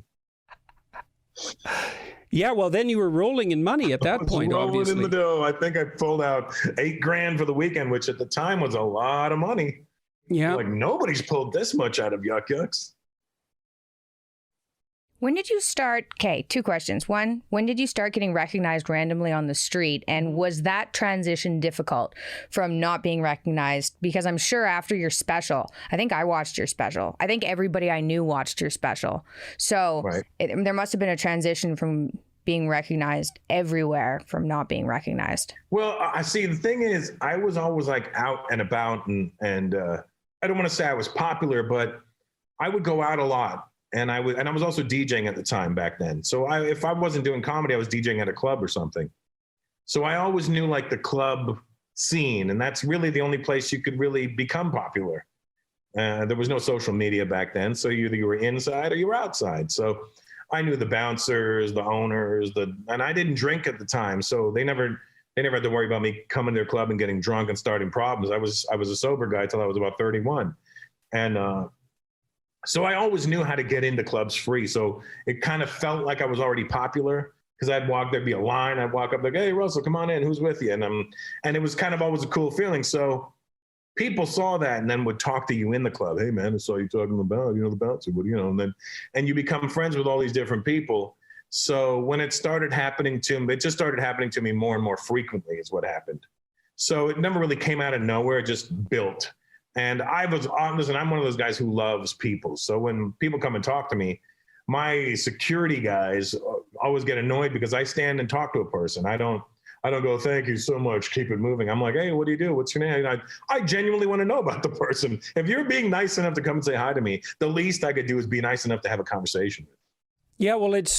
Yeah, well, then you were rolling in money at that point, obviously. Rolling in the dough. I think I pulled out $8,000 for the weekend, which at the time was a lot of money. Yeah. Like nobody's pulled this much out of Yuck Yucks. When did you start? Okay, two questions. One, when did you start getting recognized randomly on the street? And was that transition difficult from not being recognized? Because I'm sure after your special, I think I watched your special. I think everybody I knew watched your special. So right. There must have been a transition from being recognized everywhere from not being recognized. Well, I see. The thing is, I was always like out and about and I don't want to say I was popular, but I would go out a lot. And I was also DJing at the time back then. So if I wasn't doing comedy, I was DJing at a club or something. So I always knew like the club scene, and that's really the only place you could really become popular. There was no social media back then, so either you were inside or you were outside. So I knew the bouncers, the owners, and I didn't drink at the time, so they never had to worry about me coming to their club and getting drunk and starting problems. I was a sober guy till I was about 31, and so I always knew how to get into clubs free. So it kind of felt like I was already popular because there'd be a line. I'd walk up like, hey, Russell, come on in. Who's with you? And it was kind of always a cool feeling. So people saw that and then would talk to you in the club. Hey, man, I saw you talking about, the bouncer, and you become friends with all these different people. So when it started happening to me, it just started happening to me more and more frequently is what happened. So it never really came out of nowhere, it just built. And I'm one of those guys who loves people. So when people come and talk to me, my security guys always get annoyed because I stand and talk to a person. I don't go, thank you so much, keep it moving. I'm like, hey, what do you do? What's your name? I genuinely want to know about the person. If you're being nice enough to come and say hi to me, the least I could do is be nice enough to have a conversation. Yeah, well, it's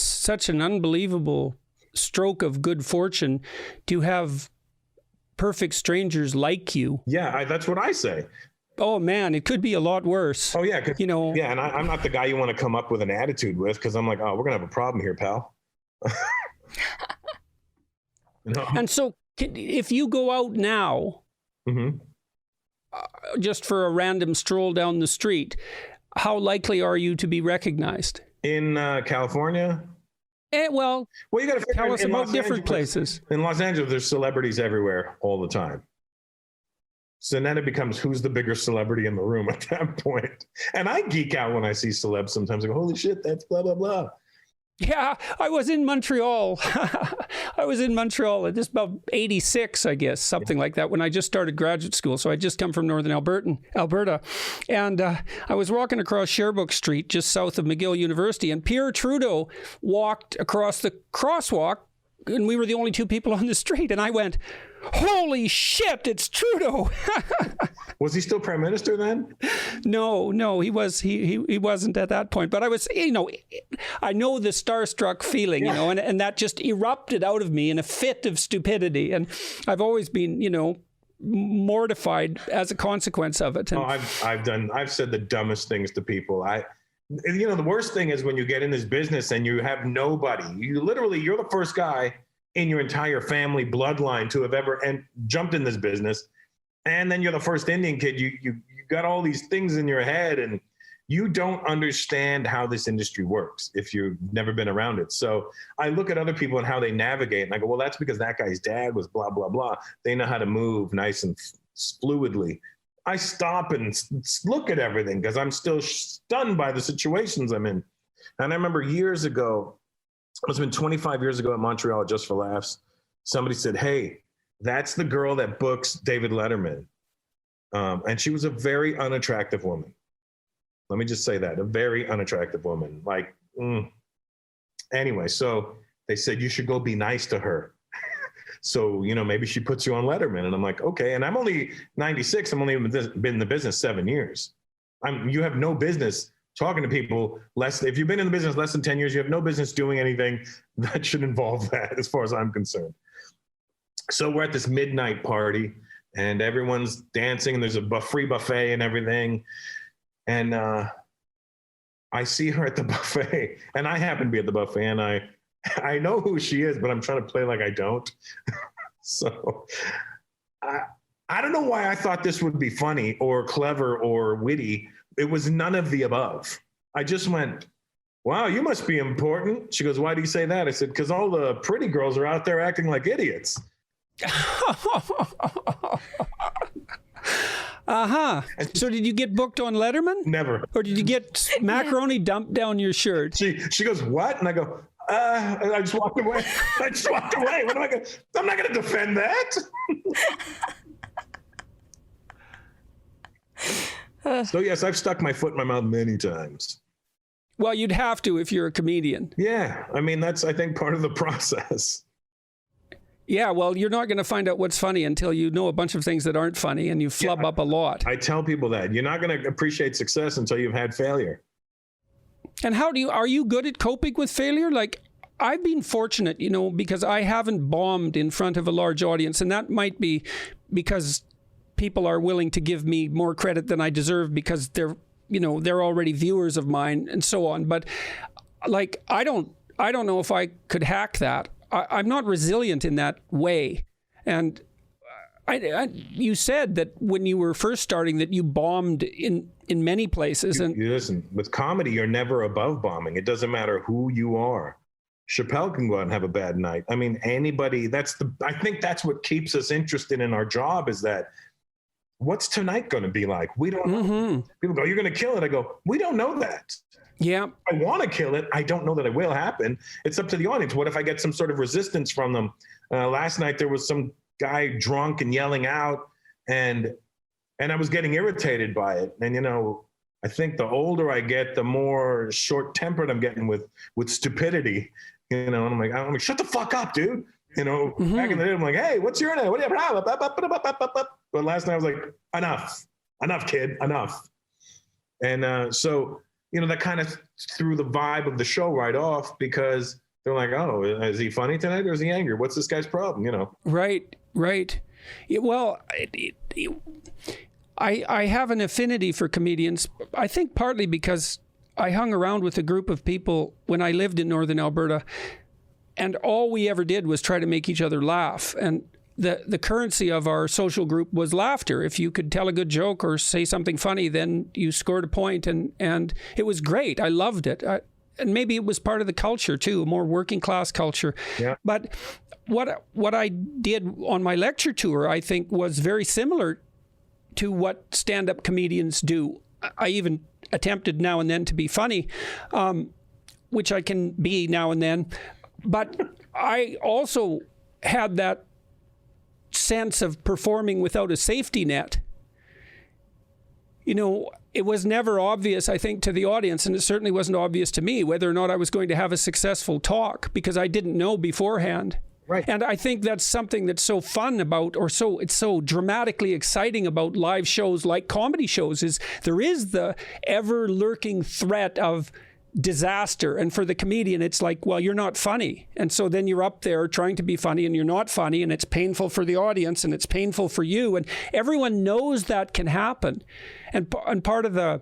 such an unbelievable stroke of good fortune to have perfect strangers like you. Yeah, that's what I say. Oh man, it could be a lot worse. Oh yeah, yeah, and I'm not the guy you want to come up with an attitude with, because I'm like, oh, we're gonna have a problem here, pal. And so, if you go out now, just for a random stroll down the street, how likely are you to be recognized? In California? Well, you got to tell us about different places. In Los Angeles, there's celebrities everywhere all the time. So then it becomes who's the bigger celebrity in the room at that point. And I geek out when I see celebs sometimes. I go, holy shit, that's blah, blah, blah. Yeah, I was in Montreal. I was in Montreal at just about 86, I guess, something like that, when I just started graduate school. So I just come from Northern Alberta. And I was walking across Sherbrooke Street, just south of McGill University, and Pierre Trudeau walked across the crosswalk, and we were the only two people on the street. And I went, holy shit, it's Trudeau. Was he still prime minister then? No, he wasn't at that point. But I was, I know the starstruck feeling, and that just erupted out of me in a fit of stupidity. And I've always been, mortified as a consequence of it. And I've said the dumbest things to people. The worst thing is when you get in this business and you have nobody. You're the first guy in your entire family bloodline to have ever jumped in this business. And then you're the first Indian kid. You got all these things in your head and you don't understand how this industry works if you've never been around it. So I look at other people and how they navigate and I go, well, that's because that guy's dad was blah, blah, blah. They know how to move nice and fluidly. I stop and look at everything because I'm still stunned by the situations I'm in. And I remember years ago, it must have been 25 years ago at Montreal, Just for Laughs, somebody said, hey, that's the girl that books David Letterman. And she was a very unattractive woman. Let me just say that, a very unattractive woman. Anyway, so they said, you should go be nice to her. So, maybe she puts you on Letterman. And I'm like, okay. And I'm only 96. I'm only been in the business 7 years. You have no business talking to people if you've been in the business less than 10 years, you have no business doing anything that should involve that as far as I'm concerned. So we're at this midnight party and everyone's dancing and there's a free buffet and everything. And I see her at the buffet and I happen to be at the buffet and I know who she is, but I'm trying to play like I don't. So I don't know why I thought this would be funny or clever or witty. It was none of the above. I just went, wow, you must be important. She goes, why do you say that? I said, because all the pretty girls are out there acting like idiots. So did you get booked on Letterman? Never. Or did you get macaroni dumped down your shirt? She goes, what? And I go, and I just walked away. What am I going to? I'm not going to defend that. So yes, I've stuck my foot in my mouth many times. Well, you'd have to if you're a comedian. Yeah. I mean, that's, I think, part of the process. Yeah, well, you're not going to find out what's funny until you know a bunch of things that aren't funny and you flub up a lot. I tell people that. You're not going to appreciate success until you've had failure. And are you good at coping with failure? Like, I've been fortunate, because I haven't bombed in front of a large audience, and that might be because people are willing to give me more credit than I deserve because they're already viewers of mine and so on. But like, I don't know if I could hack that. I'm not resilient in that way. And you said that when you were first starting that you bombed in many places. And listen, with comedy, you're never above bombing. It doesn't matter who you are. Chappelle can go out and have a bad night. I mean, anybody, I think that's what keeps us interested in our job is that what's tonight going to be like? We don't know. People go, you're going to kill it. I go, we don't know that. Yeah. I want to kill it. I don't know that it will happen. It's up to the audience. What if I get some sort of resistance from them? Last night, there was some guy drunk and yelling out, and I was getting irritated by it. And, you know, I think the older I get, the more short-tempered I'm getting with stupidity, you know, and I'm like, shut the fuck up, dude. You know, back in the day, I'm like, hey, what's your name? What do you have? But last night I was like, enough, kid, enough. And so, you know, that kind of threw the vibe of the show right off, because they're like, oh, is he funny tonight or is he angry? What's this guy's problem? You know? Right. Well, I have an affinity for comedians. I think partly because I hung around with a group of people when I lived in Northern Alberta, and all we ever did was try to make each other laugh. And the currency of our social group was laughter. If you could tell a good joke or say something funny, then you scored a point, and it was great. I loved it. And maybe it was part of the culture too, a more working class culture. Yeah. But what I did on my lecture tour, I think, was very similar to what stand-up comedians do. I even attempted now and then to be funny, which I can be now and then. But I also had that sense of performing without a safety net. You know, it was never obvious, I think, to the audience, and it certainly wasn't obvious to me, whether or not I was going to have a successful talk, because I didn't know beforehand. Right. And I think that's something that's so fun about, it's so dramatically exciting about live shows like comedy shows, is there is the ever lurking threat of disaster. And for the comedian, it's like, well, you're not funny. And so then you're up there trying to be funny and you're not funny, and it's painful for the audience and it's painful for you. And everyone knows that can happen. And part of the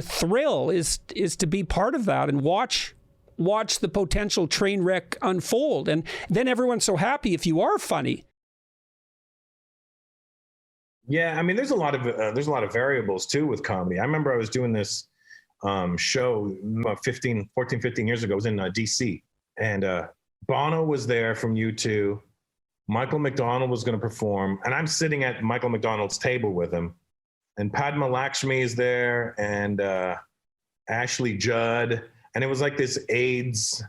thrill is to be part of that and watch the potential train wreck unfold. And then everyone's so happy if you are funny. Yeah, I mean, there's a lot of variables too with comedy. I remember I was doing this show about 14, 15 years ago. It was in DC, and Bono was there from U2. Michael McDonald was going to perform, and I'm sitting at Michael McDonald's table with him, and Padma Lakshmi is there, and Ashley Judd, and it was like this AIDS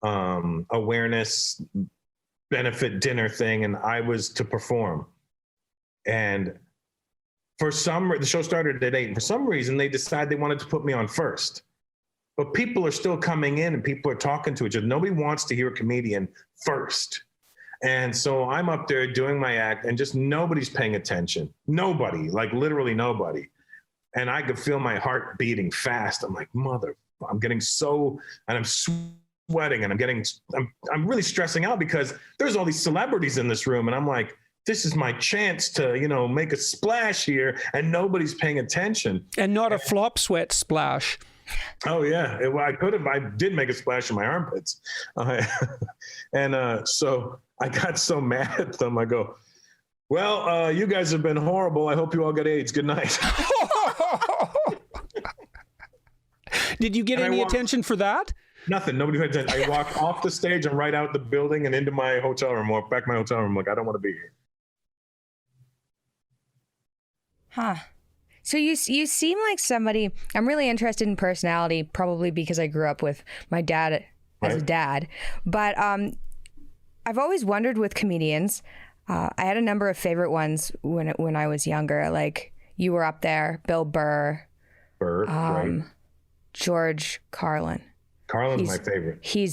awareness benefit dinner thing, and I was to perform. And the show started at 8, and for some reason they decided they wanted to put me on first. But people are still coming in and people are talking to each other. Nobody wants to hear a comedian first. And so I'm up there doing my act, and just nobody's paying attention. Nobody, like literally nobody. And I could feel my heart beating fast. I'm like, I'm getting so, and I'm sweating, and I'm really stressing out because there's all these celebrities in this room, and I'm like, this is my chance to, you know, make a splash here, and nobody's paying attention. And not a flop sweat splash. Oh yeah, I did make a splash in my armpits. So I got so mad at them. I go, well, you guys have been horrible. I hope you all get AIDS. Good night. Did you get any attention for that? Nothing. Nobody paid attention. I walked off the stage and right out the building and into my hotel room, walked back to my hotel room. Like, I don't want to be here. Huh. So you seem like somebody, I'm really interested in personality, probably because I grew up with my dad as a dad. But I've always wondered with comedians, I had a number of favorite ones when I was younger. Like, you were up there, Bill Burr. Right. George Carlin. Carlin's my favorite. He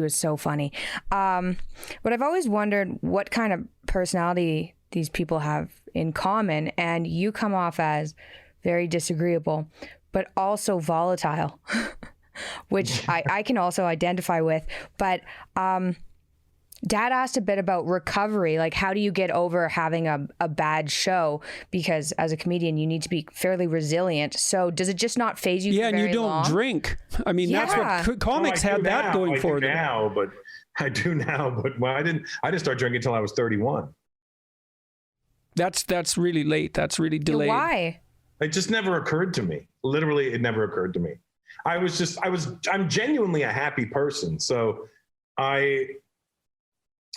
was so funny. But I've always wondered what kind of personality these people have in common, and you come off as very disagreeable, but also volatile, which I can also identify with. But Dad asked a bit about recovery, like how do you get over having a bad show? Because as a comedian, you need to be fairly resilient. So does it just not phase you? Yeah, and you don't drink. I mean, that's what comics had that going for them. I do now, but I didn't start drinking until I was 31. That's really late. That's really delayed. Why? It just never occurred to me. Literally, it never occurred to me. I'm genuinely a happy person. So I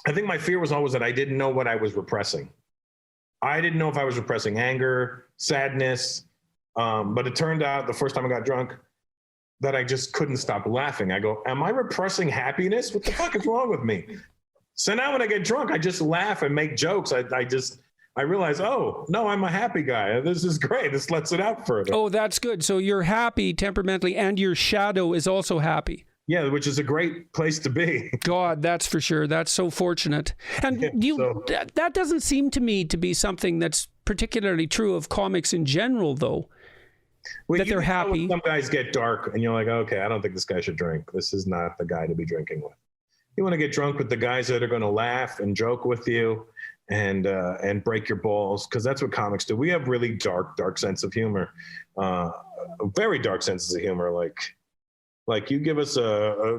think my fear was always that I didn't know what I was repressing. I didn't know if I was repressing anger, sadness, but it turned out the first time I got drunk that I just couldn't stop laughing. I go, am I repressing happiness? What the fuck is wrong with me? So now when I get drunk, I just laugh and make jokes. I realize, oh, no, I'm a happy guy. This is great. This lets it out further. Oh, that's good. So you're happy temperamentally, and your shadow is also happy. Yeah, which is a great place to be. God, that's for sure. That's so fortunate. And that doesn't seem to me to be something that's particularly true of comics in general, though. Well, that they're happy. Some guys get dark, and you're like, okay, I don't think this guy should drink. This is not the guy to be drinking with. You want to get drunk with the guys that are going to laugh and joke with you and break your balls, because that's what comics do. We have really dark sense of humor, very dark senses of humor. Like you give us a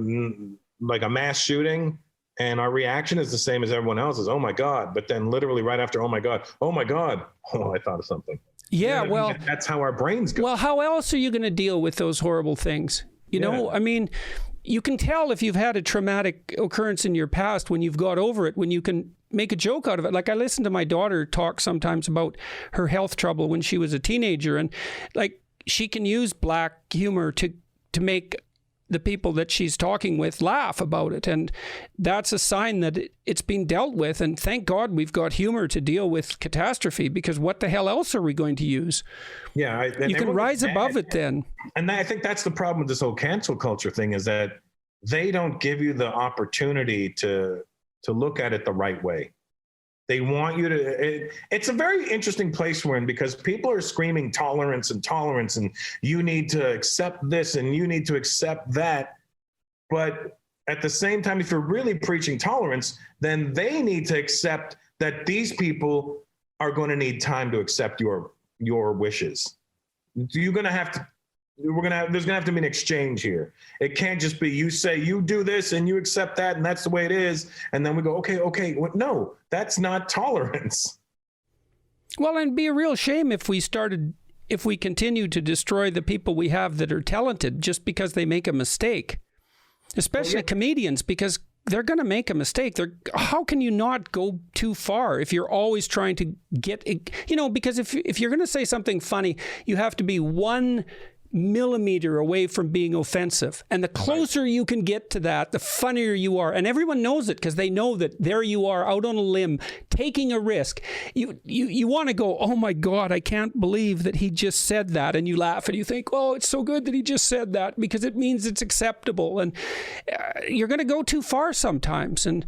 mass shooting, and our reaction is the same as everyone else's. Oh my God! But then literally right after, oh my God, oh I thought of something. Yeah, you know what I mean? That's how our brains go. Well, how else are you going to deal with those horrible things? You know, I mean, you can tell if you've had a traumatic occurrence in your past when you've got over it, when you can make a joke out of it. Like I listen to my daughter talk sometimes about her health trouble when she was a teenager, and like she can use black humor to make the people that she's talking with laugh about it. And that's a sign that it's been dealt with. And thank God we've got humor to deal with catastrophe, because what the hell else are we going to use? Yeah. You can rise above it then. And I think that's the problem with this whole cancel culture thing, is that they don't give you the opportunity to look at it the right way. They want you to, it's a very interesting place we're in, because people are screaming tolerance, and you need to accept this and you need to accept that. But at the same time, if you're really preaching tolerance, then they need to accept that these people are going to need time to accept your wishes. You're going to have to, there's going to have to be an exchange here. It can't just be you say you do this and you accept that and that's the way it is, and then we go okay. No, that's not tolerance. Well, and it'd be a real shame if we continue to destroy the people we have that are talented just because they make a mistake, especially comedians, because they're going to make a mistake. How can you not go too far if you're always trying to get, because if you're going to say something funny, you have to be 1 millimeter away from being offensive. And the closer you can get to that, the funnier you are. And everyone knows it, because they know that there you are out on a limb, taking a risk. You want to go, oh my God, I can't believe that he just said that. And you laugh and you think, oh, it's so good that he just said that, because it means it's acceptable. And you're going to go too far sometimes. And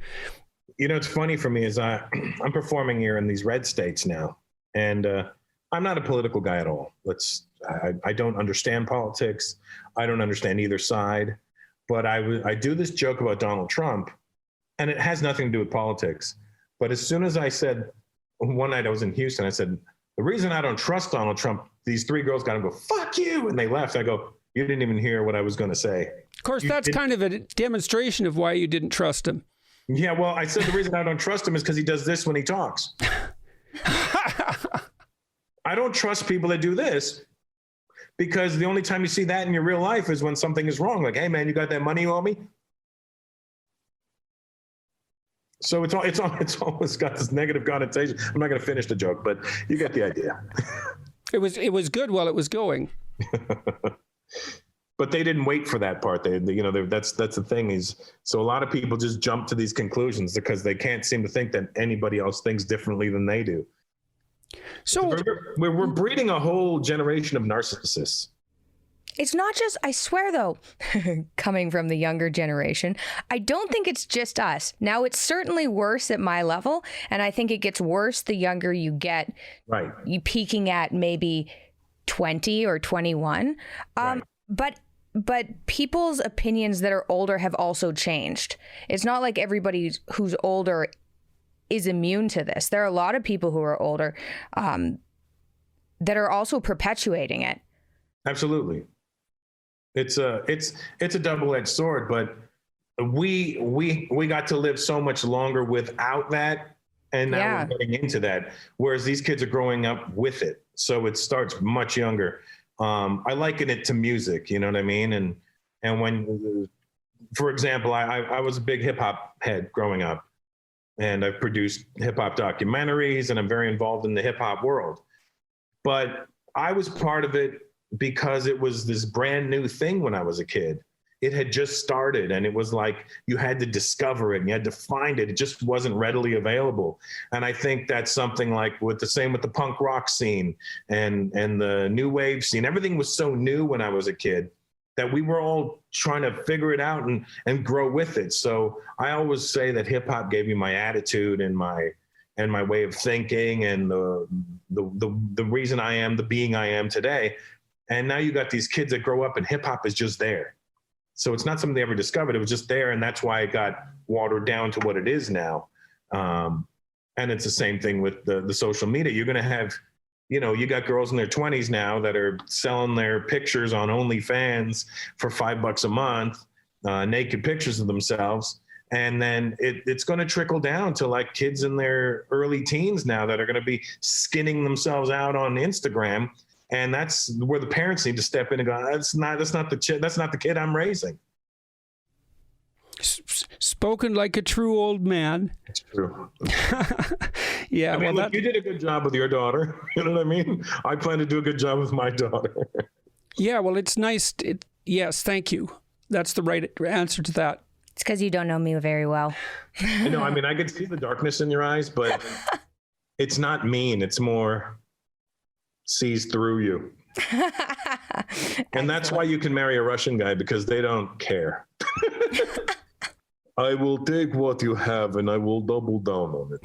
it's funny for me is I'm performing here in these red states now. And I'm not a political guy at all. I don't understand politics. I don't understand either side. But I do this joke about Donald Trump, and it has nothing to do with politics. But as soon as I said, one night I was in Houston, I said, the reason I don't trust Donald Trump, these 3 girls got to go, fuck you. And they left. I go, you didn't even hear what I was going to say. Of course, that's kind of a demonstration of why you didn't trust him. Yeah, well, I said the reason I don't trust him is because he does this when he talks. I don't trust people that do this, because the only time you see that in your real life is when something is wrong. Like, hey man, you got that money you owe me? So it's always got this negative connotation. I'm not going to finish the joke, but you get the idea. It was good while it was going. But they didn't wait for that part. That's the thing is, so a lot of people just jump to these conclusions because they can't seem to think that anybody else thinks differently than they do. So we're breeding a whole generation of narcissists. It's not just, I swear though, coming from the younger generation, I don't think it's just us. Now, it's certainly worse at my level, and I think it gets worse the younger you get. Right. You peaking at maybe 20 or 21. Right. But people's opinions that are older have also changed. It's not like everybody who's older is immune to this. There are a lot of people who are older that are also perpetuating it. Absolutely. It's a double-edged sword, but we got to live so much longer without that, and now we're getting into that. Whereas these kids are growing up with it, so it starts much younger. I liken it to music, you know what I mean? And when, for example, I was a big hip hop head growing up, and I've produced hip hop documentaries, and I'm very involved in the hip hop world. But I was part of it because it was this brand new thing when I was a kid. it had just started, and it was like you had to discover it and you had to find it. It just wasn't readily available. And I think that's something like with the punk rock scene and the new wave scene. Everything was so new when I was a kid that we were all trying to figure it out and grow with it. So I always say that hip hop gave me my attitude and my way of thinking and the reason I am the being I am today. And now you got these kids that grow up and hip hop is just there. So it's not something they ever discovered. It was just there. And that's why it got watered down to what it is now. And it's the same thing with the social media. You're going to have, you got girls in their 20s now that are selling their pictures on OnlyFans for $5 a month, naked pictures of themselves. And then it's going to trickle down to like kids in their early teens now that are going to be skinning themselves out on Instagram. And that's where the parents need to step in and go, that's not the kid I'm raising. Spoken like a true old man. It's true. Yeah. I mean, look, you did a good job with your daughter. You know what I mean? I plan to do a good job with my daughter. Yeah. Well, it's nice. Yes. Thank you. That's the right answer to that. It's because you don't know me very well. I know. I mean, I can see the darkness in your eyes, but it's not mean. It's more sees through you. And that's why you can marry a Russian guy, because they don't care. I will take what you have and I will double down on it.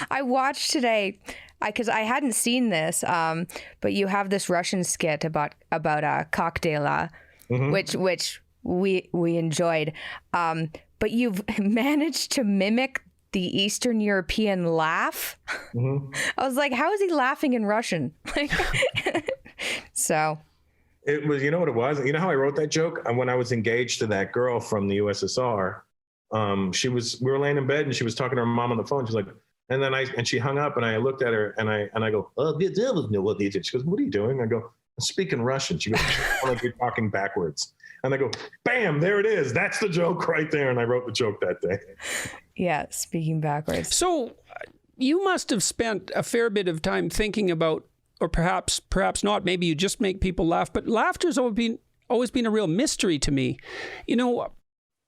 I watched today, because I hadn't seen this, but you have this Russian skit about cocktail, which we enjoyed. But you've managed to mimic the Eastern European laugh. I was like, how is he laughing in Russian? So it was, you know what it was? You know how I wrote that joke? When I was engaged to that girl from the USSR, we were laying in bed and she was talking to her mom on the phone. She's like, and she hung up and I looked at her and I go, oh, she goes, what are you doing? I go, I'm speaking Russian. She goes, like you're talking backwards. And I go, bam, there it is. That's the joke right there. And I wrote the joke that day. Yeah, speaking backwards. So you must have spent a fair bit of time thinking about, or perhaps not, maybe you just make people laugh, but laughter's always been a real mystery to me.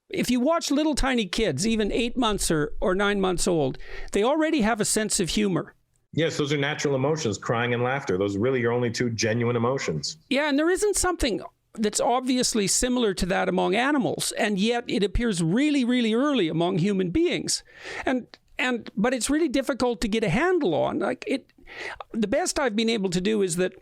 If you watch little tiny kids, even 8 months or 9 months old, they already have a sense of humor. Yes, those are natural emotions, crying and laughter. Those are really your only two genuine emotions. Yeah, and there isn't something that's obviously similar to that among animals, and yet it appears really, really early among human beings. But it's really difficult to get a handle on. The best I've been able to do is that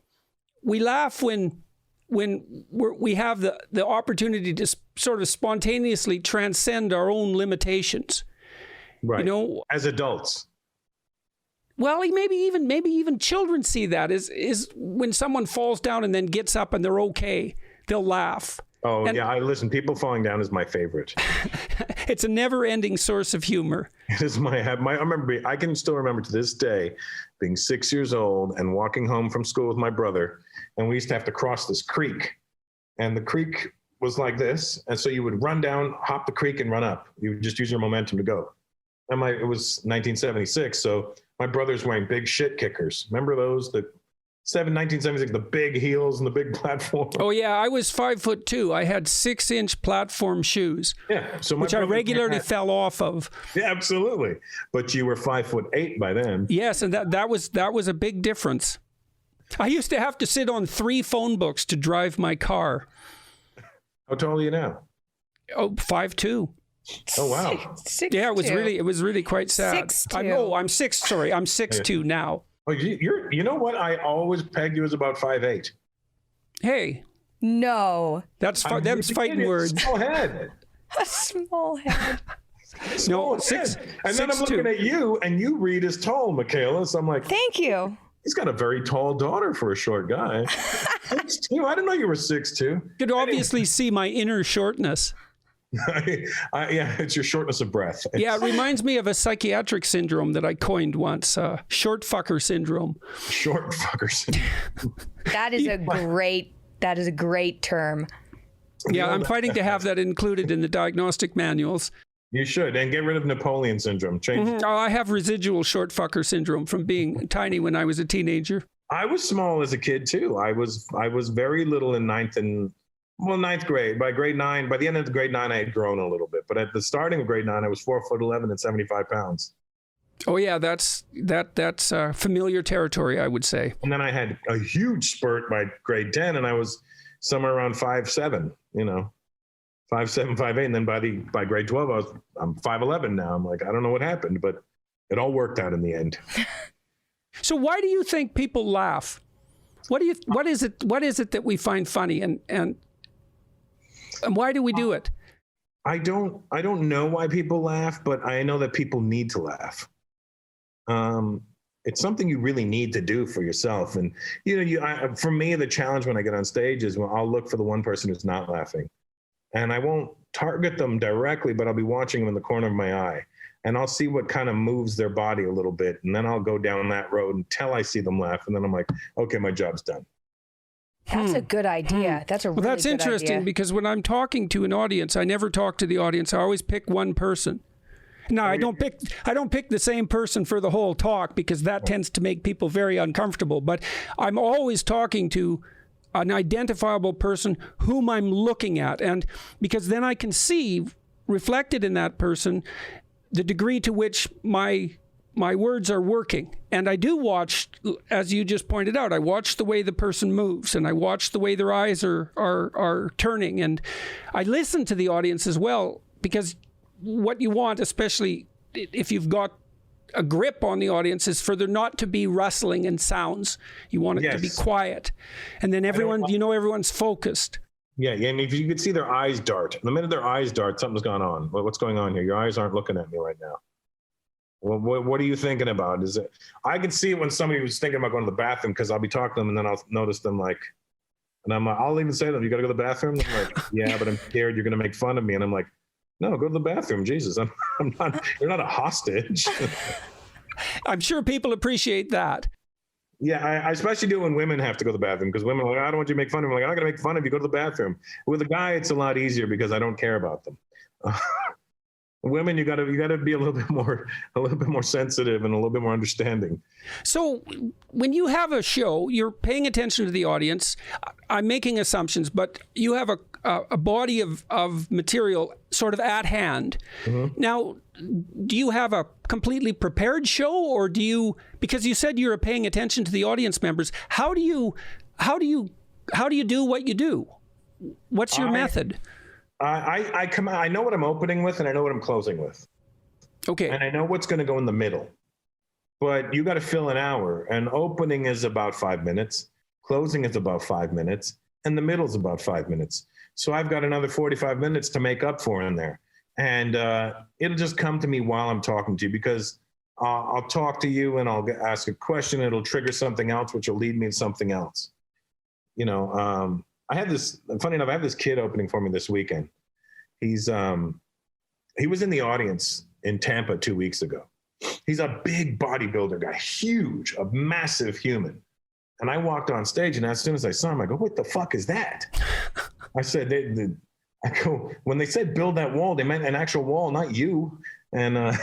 we laugh when we have the opportunity to sort of spontaneously transcend our own limitations. Right. As adults. Well, maybe even children see that is when someone falls down and then gets up and they're okay. They'll laugh. Oh, yeah. Listen, people falling down is my favorite. It's a never-ending source of humor. It is I can still remember to this day being 6 years old and walking home from school with my brother. And we used to have to cross this creek. And the creek was like this. And so you would run down, hop the creek, and run up. You would just use your momentum to go. And it was 1976. So my brother's wearing big shit kickers. Remember those? 1976, the big heels and the big platform. Oh yeah, I was 5'2". I had 6-inch platform shoes. Yeah, which I regularly fell off of. Yeah, absolutely. But you were 5'8" by then. Yes, and that was a big difference. I used to have to sit on 3 phone books to drive my car. How tall are you now? Oh, 5'2". Oh wow. 6'2". Yeah, it was really quite sad. 6'2". I'm 6'2" now. Oh, you know what? I always pegged you as about 5'8". Hey. No. That's fighting words. Small head. A small head. No, 6. And then I'm looking at you, and you read as tall, Michaela. So I'm like, thank you. He's got a very tall daughter for a short guy. 6'2". I didn't know you were 6'2". You could obviously see my inner shortness. Yeah, it's your shortness of breath. Yeah, it reminds me of a psychiatric syndrome that I coined once, short fucker syndrome. Short fucker syndrome. That is a great term. Yeah, I'm fighting to have that included in the diagnostic manuals. You should, and get rid of Napoleon syndrome. Oh, I have residual short fucker syndrome from being tiny when I was a teenager. I was small as a kid too. I was very little in 9th and Well, ninth grade. By grade 9, by the end of the grade 9, I had grown a little bit. But at the starting of grade 9, I was 4'11" and 75 pounds. Oh yeah, that's familiar territory, I would say. And then I had a huge spurt by grade 10, and I was somewhere around 5'7", 5'7", 5'8", and then by grade 12, I'm 5'11" now. I'm like, I don't know what happened, but it all worked out in the end. So why do you think people laugh? What is it that we find funny, and why do we do it? I don't know why people laugh, but I know that people need to laugh. It's something you really need to do for yourself. And, for me, the challenge when I get on stage is when I'll look for the one person who's not laughing, and I won't target them directly, but I'll be watching them in the corner of my eye, and I'll see what kind of moves their body a little bit. And then I'll go down that road until I see them laugh. And then I'm like, okay, my job's done. That's a good idea. That's a really that's good interesting idea. Because when I'm talking to an audience, I never talk to the audience. I always pick one person. No, I don't pick the same person for the whole talk, because that tends to make people very uncomfortable. But I'm always talking to an identifiable person whom I'm looking at, and because then I can see reflected in that person the degree to which my words are working. And I do watch, as you just pointed out, I watch the way the person moves, and I watch the way their eyes are turning, and I listen to the audience as well, because what you want, especially if you've got a grip on the audience, is for there not to be rustling and sounds. You want it to be quiet, and then everyone's focused. Yeah, and if you could see their eyes dart, the minute their eyes dart, something's gone on. What's going on here? Your eyes aren't looking at me right now. Well, what are you thinking about? I can see it when somebody was thinking about going to the bathroom, because I'll be talking to them and then I'll notice them and I'm like, I'll even say to them, you got to go to the bathroom? I'm like, yeah, but I'm scared you're going to make fun of me. And I'm like, no, go to the bathroom. Jesus, I'm not, you're not a hostage. I'm sure people appreciate that. Yeah, I especially do when women have to go to the bathroom, because women are like, I don't want you to make fun of me. I'm like, I'm not going to make fun of you. Go to the bathroom. With a guy, it's a lot easier because I don't care about them. Women, you got to be a little bit more sensitive and a little bit more understanding. So when you have a show, you're paying attention to the audience. I'm making assumptions, but you have a body of material sort of at hand. Mm-hmm. Now, do you have a completely prepared show, or do you, because you said you're paying attention to the audience members, how do you do what you do? What's your method? I know what I'm opening with, and I know what I'm closing with. Okay. And I know what's going to go in the middle. But you got to fill an hour, and opening is about 5 minutes, closing is about 5 minutes, and the middle is about 5 minutes. So I've got another 45 minutes to make up for in there. And it'll just come to me while I'm talking to you, because I'll talk to you and I'll ask a question. It'll trigger something else, which will lead me to something else. Funny enough, I have this kid opening for me this weekend. He was in the audience in Tampa 2 weeks ago. He's a big bodybuilder guy, huge, a massive human. And I walked on stage, and as soon as I saw him, I go, what the fuck is that? I said, when they said build that wall, they meant an actual wall, not you. And I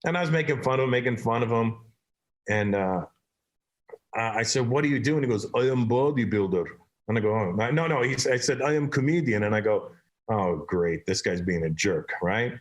was making fun of him. And I said, what do you do? And he goes, I am bodybuilder. And I go, oh, no. I said, I am comedian. And I go, oh, great. This guy's being a jerk, right?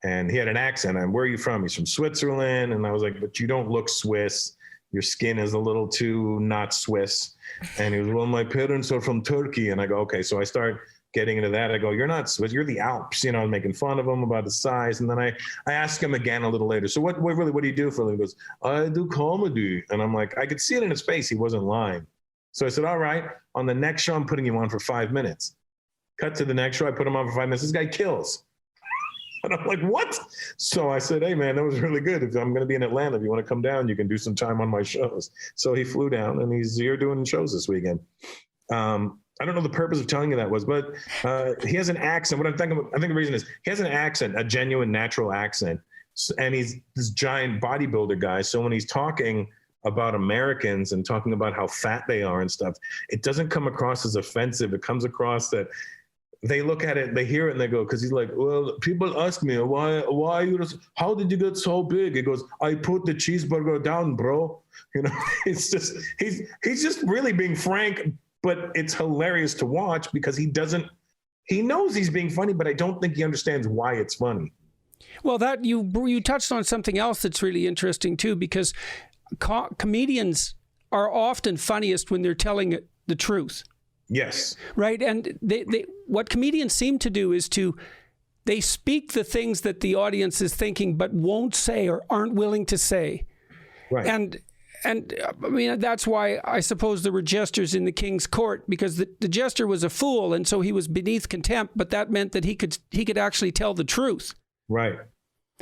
And he had an accent. And where are you from? He's from Switzerland. And I was like, but you don't look Swiss. Your skin is a little too not Swiss. And he was, well, my parents are from Turkey. And I go, okay. So I start getting into that. I go, you're not Swiss. You're the Alps. Making fun of him about the size. And then I ask him again a little later. So what do you do for a living? He goes, I do comedy. And I'm like, I could see it in his face. He wasn't lying. So I said, all right, on the next show, I'm putting you on for 5 minutes. Cut to the next show, I put him on for 5 minutes. This guy kills. And I'm like, what? So I said, hey, man, that was really good. If I'm going to be in Atlanta, if you want to come down, you can do some time on my shows. So he flew down, and he's here doing shows this weekend. I don't know the purpose of telling you that was, but he has an accent. I think the reason is he has an accent, a genuine, natural accent. And he's this giant bodybuilder guy. So when he's talking about Americans and talking about how fat they are and stuff, it doesn't come across as offensive. It comes across that they look at it, they hear it, and they go, because he's like, well, people ask me, how did you get so big? He goes, I put the cheeseburger down, bro. It's just, he's just really being frank, but it's hilarious to watch because he knows he's being funny, but I don't think he understands why it's funny. Well, that you touched on something else that's really interesting too, because comedians are often funniest when they're telling the truth. Yes. Right. And they what comedians seem to do is they speak the things that the audience is thinking, but won't say or aren't willing to say. Right. And I mean, that's why I suppose there were jesters in the king's court, because the jester was a fool. And so he was beneath contempt, but that meant that he could actually tell the truth. Right.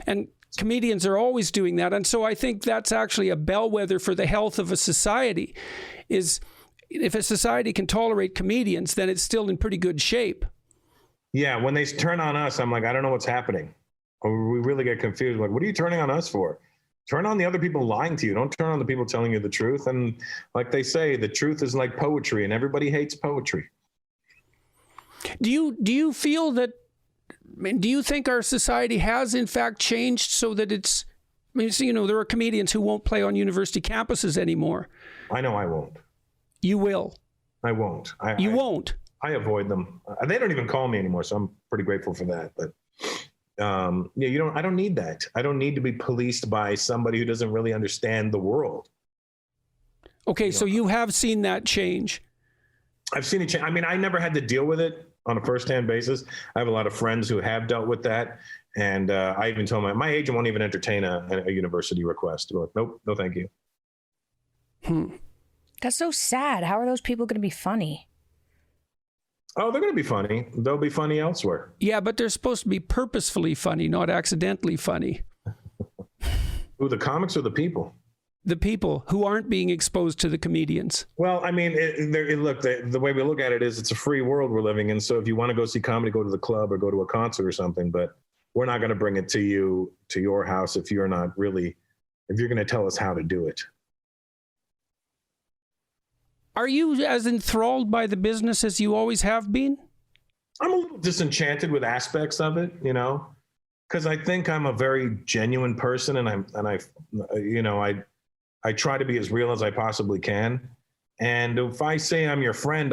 And comedians are always doing that. And so I think that's actually a bellwether for the health of a society, is if a society can tolerate comedians, then it's still in pretty good shape. Yeah, when they turn on us, I'm like, I don't know what's happening. Or we really get confused. Like, what are you turning on us for? Turn on the other people lying to you. Don't turn on the people telling you the truth. And like they say, the truth is like poetry, and everybody hates poetry. Do you feel that, I mean, do you think our society has in fact changed so that it's, I mean, so, there are comedians who won't play on university campuses anymore. I know I won't. You will. I won't. You won't. I avoid them. They don't even call me anymore, so I'm pretty grateful for that. But I don't need that. I don't need to be policed by somebody who doesn't really understand the world. Okay, so you have seen that change. I've seen it change. I mean, I never had to deal with it on a firsthand basis. I have a lot of friends who have dealt with that. And I even told my agent won't even entertain a university request. They're like, nope, no thank you. That's so sad. How are those people going to be funny? Oh, they're going to be funny. They'll be funny elsewhere. Yeah, but they're supposed to be purposefully funny, not accidentally funny. Who, the comics or the people? The people who aren't being exposed to the comedians. Well, I mean, look, the way we look at it is it's a free world we're living in. So if you want to go see comedy, go to the club or go to a concert or something. But we're not going to bring it to you, to your house, if you're going to tell us how to do it. Are you as enthralled by the business as you always have been? I'm a little disenchanted with aspects of it, because I think I'm a very genuine person, and I try to be as real as I possibly can. And if I say I'm your friend,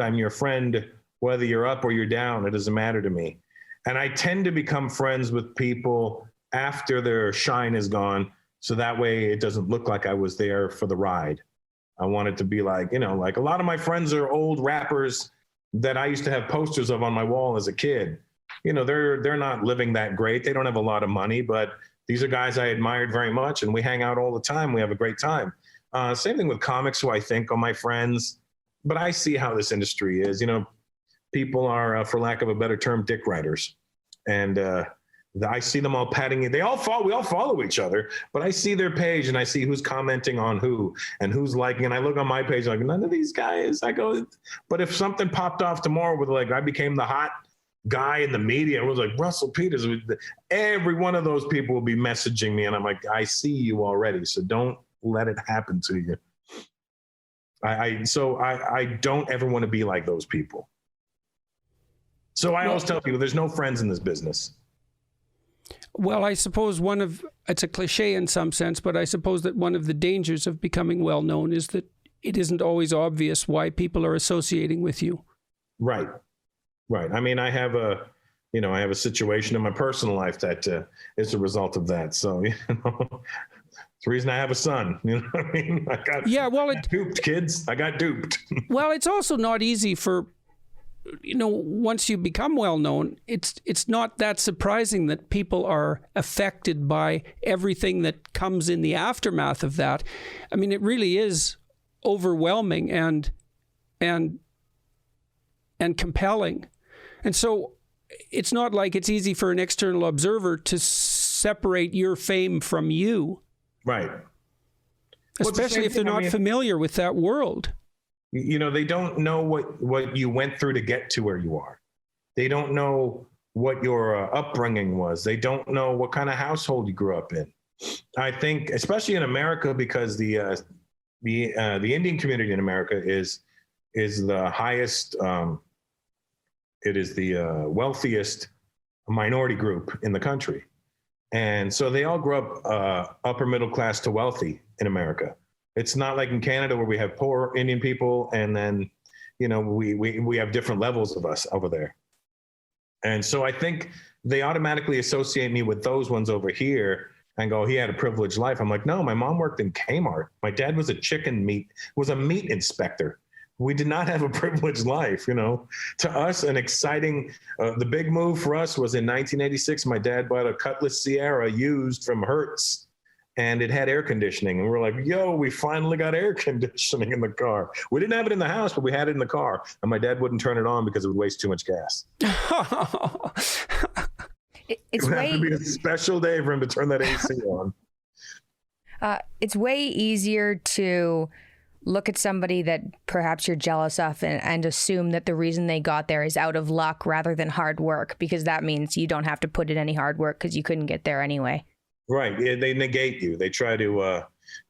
whether you're up or you're down, it doesn't matter to me. And I tend to become friends with people after their shine is gone, so that way it doesn't look like I was there for the ride. I want it to be like, like a lot of my friends are old rappers that I used to have posters of on my wall as a kid. They're not living that great. They don't have a lot of money, but these are guys I admired very much, and we hang out all the time. We have a great time. Same thing with comics, who I think are my friends, but I see how this industry is. People are, for lack of a better term, dick writers. And I see them all patting it. We all follow each other, but I see their page and I see who's commenting on who and who's liking. And I look on my page, like, none of these guys. I go, but if something popped off tomorrow with, like, I became the hot guy in the media, it was like Russell Peters, every one of those people will be messaging me. And I'm like, I see you already. So don't let it happen to you. I don't ever want to be like those people. So I always tell people there's no friends in this business. Well, I suppose it's a cliche in some sense, but I suppose that one of the dangers of becoming well known is that it isn't always obvious why people are associating with you. Right. I mean, I have a situation in my personal life that is a result of that. So, it's the reason I have a son. You know what I mean? I got duped, kids. I got duped. Well, it's also not easy for, once you become well known, it's not that surprising that people are affected by everything that comes in the aftermath of that. I mean, it really is overwhelming and compelling. And so it's not like it's easy for an external observer to separate your fame from you. Right. Especially if they're not familiar with that world. They don't know what you went through to get to where you are. They don't know what your upbringing was. They don't know what kind of household you grew up in. I think, especially in America, because the Indian community in America is the highest. It is the wealthiest minority group in the country, and so they all grew up upper middle class to wealthy in America. It's not like in Canada where we have poor Indian people and then, we have different levels of us over there. And so I think they automatically associate me with those ones over here and go, he had a privileged life. I'm like, no, my mom worked in Kmart. My dad was a meat inspector. We did not have a privileged life, To us, an exciting, the big move for us was in 1986. My dad bought a Cutlass Sierra used from Hertz, and it had air conditioning. And we're like, yo, we finally got air conditioning in the car. We didn't have it in the house, but we had it in the car. And my dad wouldn't turn it on because it would waste too much gas. It would have to be a special day for him to turn that AC on. It's way easier to look at somebody that perhaps you're jealous of and assume that the reason they got there is out of luck rather than hard work, because that means you don't have to put in any hard work because you couldn't get there anyway. Right. They negate you. They try to,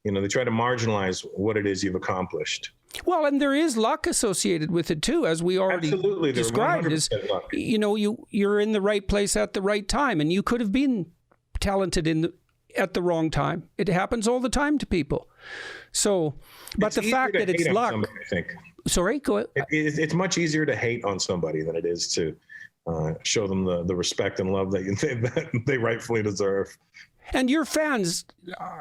marginalize what it is you've accomplished. Well, and there is luck associated with it too, as we already described. Is you're in the right place at the right time, and you could have been talented at the wrong time. It happens all the time to people. So, but the fact that it's luck, somebody, I think. Sorry, go ahead. It's much easier to hate on somebody than it is to show them the respect and love that they rightfully deserve. And your fans,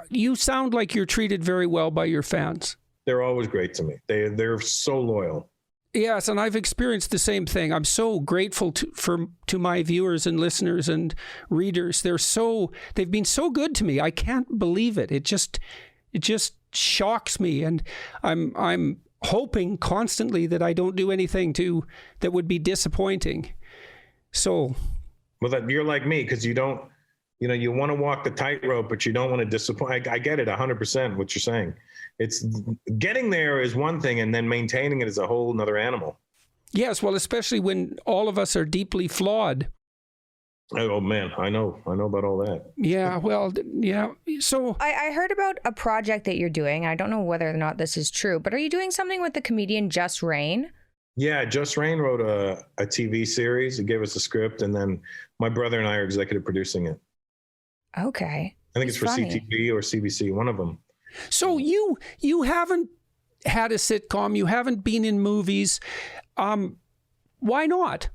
you sound like you're treated very well by your fans. They're always great to me. They're so loyal. Yes, and I've experienced the same thing. I'm so grateful to my viewers and listeners and readers. They've been so good to me. I can't believe it. It just shocks me, and I'm hoping constantly that I don't do anything that would be disappointing. So, well, you're like me, because you don't. You want to walk the tightrope, but you don't want to disappoint. I get it 100% what you're saying. It's getting there is one thing, and then maintaining it is a whole nother animal. Yes, well, especially when all of us are deeply flawed. Oh man, I know about all that. Yeah, well, yeah. So I heard about a project that you're doing. I don't know whether or not this is true, but are you doing something with the comedian Just Rain? Yeah, Just Rain wrote a TV series. He gave us a script, and then my brother and I are executive producing it. Okay. I think it's for funny. CTV or CBC, one of them. So you haven't had a sitcom, you haven't been in movies. Why not?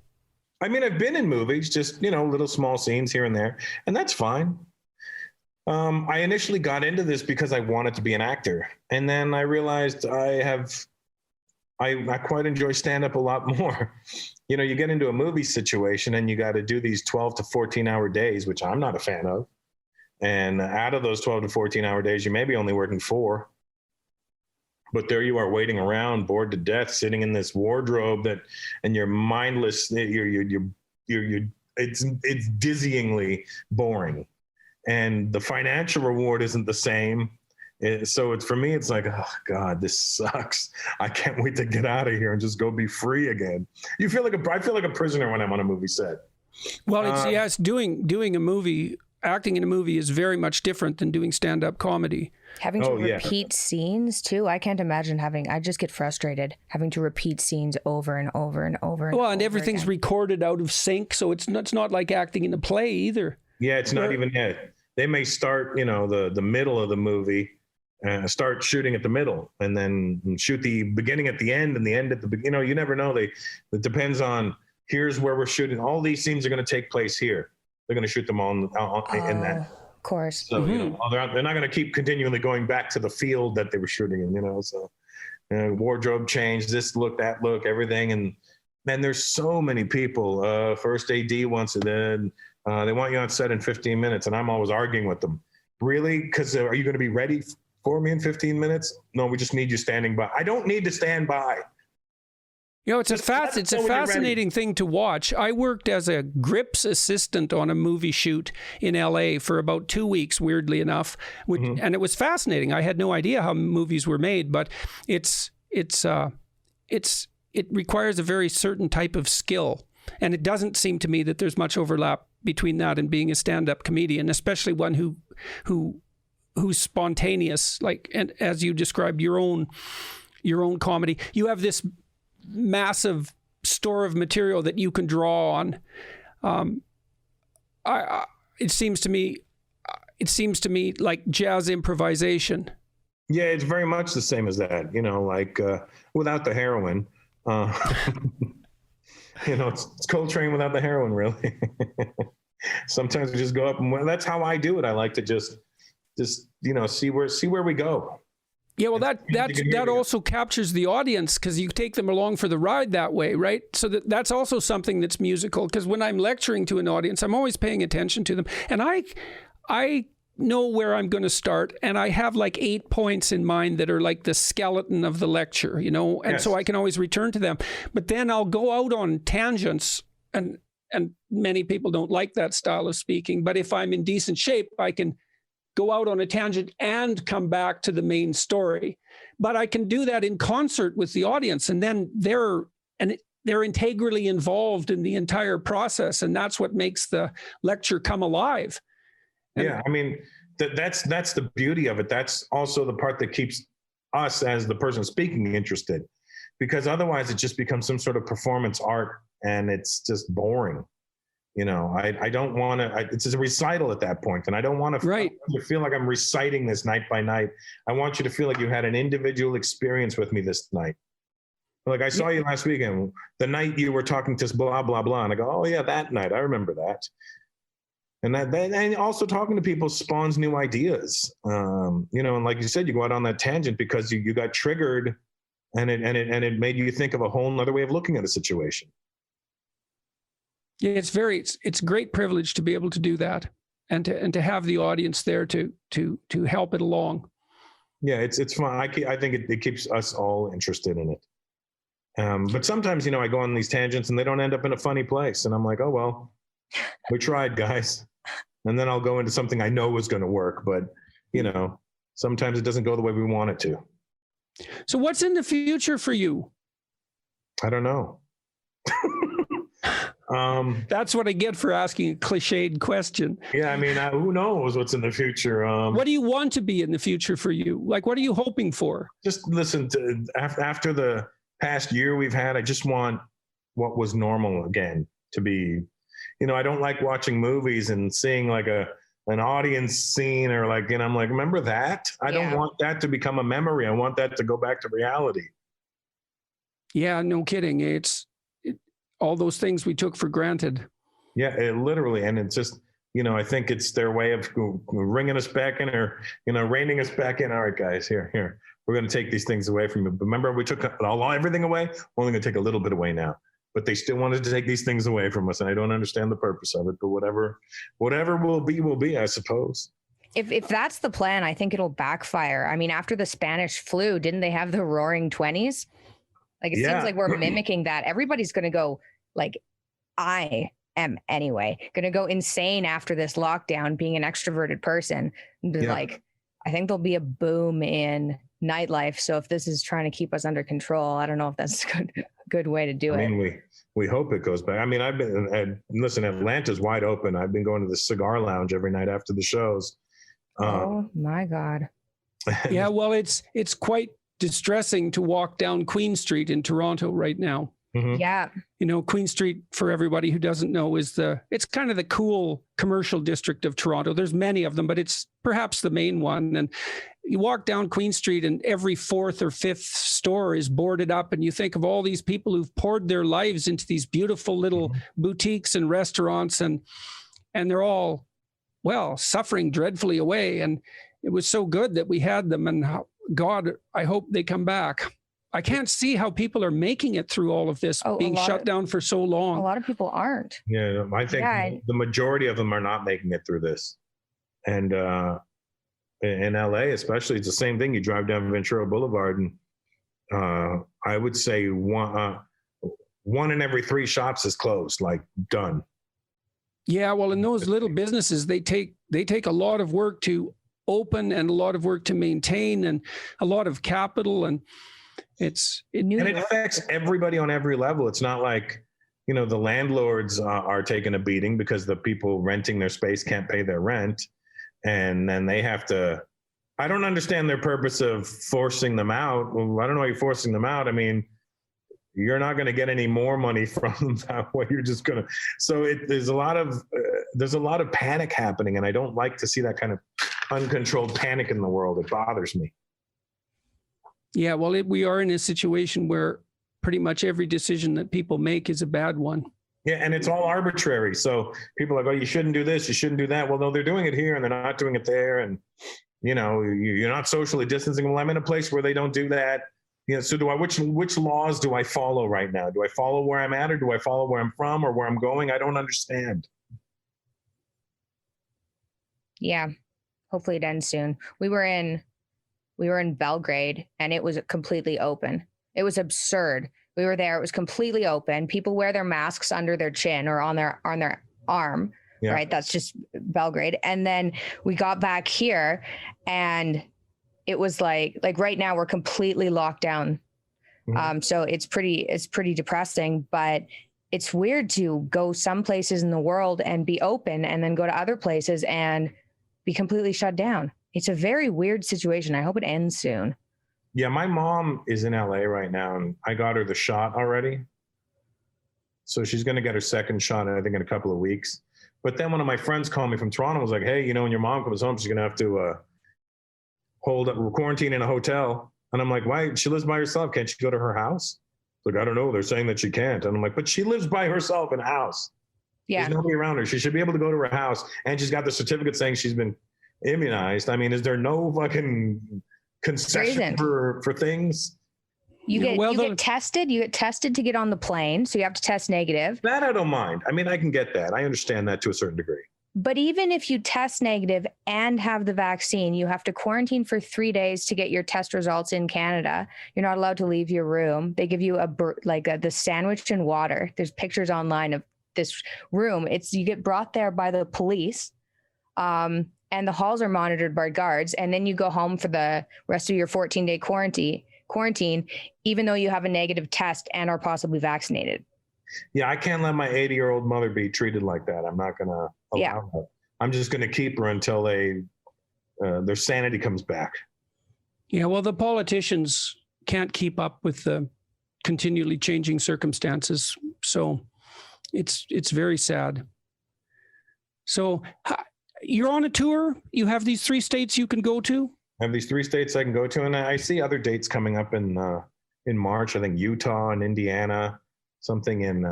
I mean, I've been in movies, just, little small scenes here and there, and that's fine. I initially got into this because I wanted to be an actor. And then I realized I quite enjoy stand-up a lot more. You get into a movie situation and you got to do these 12 to 14-hour days, which I'm not a fan of. And out of those 12 to 14-hour days, you may be only working 4. But there you are waiting around, bored to death, sitting in this wardrobe and you're mindless. It's dizzyingly boring. And the financial reward isn't the same. So for me, it's like, oh God, this sucks. I can't wait to get out of here and just go be free again. I feel like a prisoner when I'm on a movie set. Well, it's doing a movie. Acting in a movie is very much different than doing stand-up comedy. Having to repeat scenes too. I can't imagine I just get frustrated having to repeat scenes over and over and over. Well, and everything's recorded out of sync, so it's not like acting in a play either. Yeah, it's not even yet. They may start, the middle of the movie, start shooting at the middle, and then shoot the beginning at the end and the end at the beginning. You never know. It depends on, here's where we're shooting. All these scenes are going to take place here. They're going to shoot them all in that. Of course. So, they're not going to keep continually going back to the field that they were shooting in, so wardrobe change, this look, that look, everything. And man, there's so many people. First AD wants it, then they want you on set in 15 minutes. And I'm always arguing with them. Really? Because are you going to be ready for me in 15 minutes? No, we just need you standing by. I don't need to stand by. It's a fascinating thing to watch. I worked as a grips assistant on a movie shoot in LA for about 2 weeks, weirdly enough, and it was fascinating. I had no idea how movies were made, but it requires a very certain type of skill, and it doesn't seem to me that there's much overlap between that and being a stand-up comedian, especially one who's spontaneous, and as you described, your own comedy. You have this massive store of material that you can draw on. It seems to me like jazz improvisation. Yeah, it's very much the same as that. Without the heroin, It's Coltrane without the heroin, really. Sometimes we just go up, and that's how I do it. I like to just see where we go. Yeah, well, that also captures the audience, because you take them along for the ride that way, right? So that's also something that's musical, because when I'm lecturing to an audience, I'm always paying attention to them. And I know where I'm going to start, and I have like 8 points in mind that are like the skeleton of the lecture, and yes. So I can always return to them. But then I'll go out on tangents, and many people don't like that style of speaking. But if I'm in decent shape, I can go out on a tangent and come back to the main story. But I can do that in concert with the audience, and then they're integrally involved in the entire process, and that's what makes the lecture come alive. Yeah, I mean, that's the beauty of it. That's also the part that keeps us as the person speaking interested, because otherwise it just becomes some sort of performance art, and it's just boring. I don't want to. It's a recital at that point, and I don't want to feel like I'm reciting this night by night. I want you to feel like you had an individual experience with me this night. Like, I saw you last weekend, the night you were talking to blah blah blah, and I go, oh yeah, that night, I remember that. And also talking to people spawns new ideas, and like you said, you go out on that tangent because you got triggered, and it made you think of a whole other way of looking at a situation. Yeah, it's a great privilege to be able to do that, and to have the audience there to help it along. Yeah, it's fun. I think it keeps us all interested in it. But sometimes, I go on these tangents and they don't end up in a funny place, and I'm like, oh well, we tried, guys. And then I'll go into something I know is going to work, but sometimes it doesn't go the way we want it to. So what's in the future for you? I don't know. That's what I get for asking a cliched question. Yeah, I mean, who knows what's in the future? What do you want to be in the future for you? Like, what are you hoping for? Just listen, after the past year we've had, I just want what was normal again to be. I don't like watching movies and seeing like an audience scene, or like, I'm like, remember that? I don't want that to become a memory. I want that to go back to reality. Yeah, no kidding. It's all those things we took for granted. Yeah, literally. And it's just, I think it's their way of ringing us back in, or, reining us back in. All right, guys, here. We're going to take these things away from you. But remember, we took everything away. We're only going to take a little bit away now. But they still wanted to take these things away from us. And I don't understand the purpose of it. But whatever will be, I suppose. If that's the plan, I think it'll backfire. I mean, after the Spanish flu, didn't they have the Roaring 20s? Like, it seems like we're mimicking that. Everybody's going to go, like, I am anyway, going to go insane after this lockdown, being an extroverted person. And be like, I think there'll be a boom in nightlife. So if this is trying to keep us under control, I don't know if that's a good way to do it. I mean, we hope it goes back. I mean, listen, Atlanta's wide open. I've been going to the cigar lounge every night after the shows. Oh my God. Yeah. Well, it's quite distressing to walk down Queen Street in Toronto right now. Mm-hmm. Yeah. Queen Street, for everybody who doesn't know, it's kind of the cool commercial district of Toronto. There's many of them, but it's perhaps the main one. And you walk down Queen Street and every fourth or fifth store is boarded up. And you think of all these people who've poured their lives into these beautiful little boutiques and restaurants, and they're all, suffering dreadfully away. And it was so good that we had them. And God, I hope they come back. I can't see how people are making it through all of this, being shut down for so long. A lot of people aren't. Yeah, I think the majority of them are not making it through this. And in LA, especially, it's the same thing. You drive down Ventura Boulevard, and I would say one in every 3 shops is closed, like done. Yeah, well, in those little businesses, they take a lot of work to open, and a lot of work to maintain, and a lot of capital, and it affects everybody on every level. It's not like, the landlords are taking a beating because the people renting their space can't pay their rent. And then they have to, I don't understand their purpose of forcing them out. Well, I don't know why you're forcing them out. I mean, you're not going to get any more money from them that way. You're just going to, so there's a lot of panic happening. And I don't like to see that kind of uncontrolled panic in the world. It bothers me. Yeah, well, we are in a situation where pretty much every decision that people make is a bad one. Yeah, and it's all arbitrary. So people are like, oh, you shouldn't do this, you shouldn't do that. Well, no, they're doing it here and they're not doing it there. And, you're not socially distancing. Well, I'm in a place where they don't do that. So which laws do I follow right now? Do I follow where I'm at, or do I follow where I'm from or where I'm going? I don't understand. Yeah. Hopefully it ends soon. We were in Belgrade and it was completely open. It was absurd. We were there. It was completely open. People wear their masks under their chin or on their arm. Yeah. Right. That's just Belgrade. And then we got back here and it was like right now we're completely locked down. Mm-hmm. So it's pretty depressing, but it's weird to go some places in the world and be open and then go to other places and be completely shut down. It's a very weird situation. I hope it ends soon. Yeah, my mom is in LA right now, and I got her the shot already. So she's going to get her second shot, I think, in a couple of weeks. But then one of my friends called me from Toronto, was like, hey, when your mom comes home, she's going to have to quarantine in a hotel. And I'm like, why? She lives by herself. Can't she go to her house? Like, I don't know. They're saying that she can't. And I'm like, but she lives by herself in a house. Yeah. There's nobody around her. She should be able to go to her house. And she's got the certificate saying she's been immunized. I mean, is there no fucking concession for things? You get tested. You get tested to get on the plane. So you have to test negative. That I don't mind. I mean, I can get that. I understand that to a certain degree. But even if you test negative and have the vaccine, you have to quarantine for 3 days to get your test results in Canada. You're not allowed to leave your room. They give you the sandwich and water. There's pictures online of this room. You get brought there by the police, and the halls are monitored by guards. And then you go home for the rest of your 14-day quarantine, even though you have a negative test and are possibly vaccinated. Yeah, I can't let my 80-year-old mother be treated like that. I'm not going to allow that. I'm just going to keep her until their sanity comes back. Yeah, well, the politicians can't keep up with the continually changing circumstances. So it's very sad. So you're on a tour? You have these 3 states you can go to? I have these 3 states I can go to, and I see other dates coming up in March. I think Utah and Indiana, something in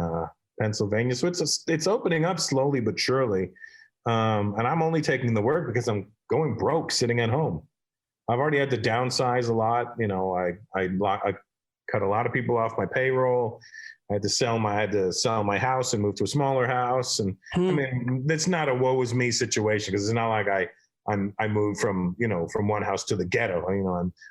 Pennsylvania. So it's opening up slowly but surely. And I'm only taking the work because I'm going broke sitting at home. I've already had to downsize a lot. I cut a lot of people off my payroll. I had to sell my house and move to a smaller house. And I mean, it's not a woe is me situation, because it's not like I moved from one house to the ghetto.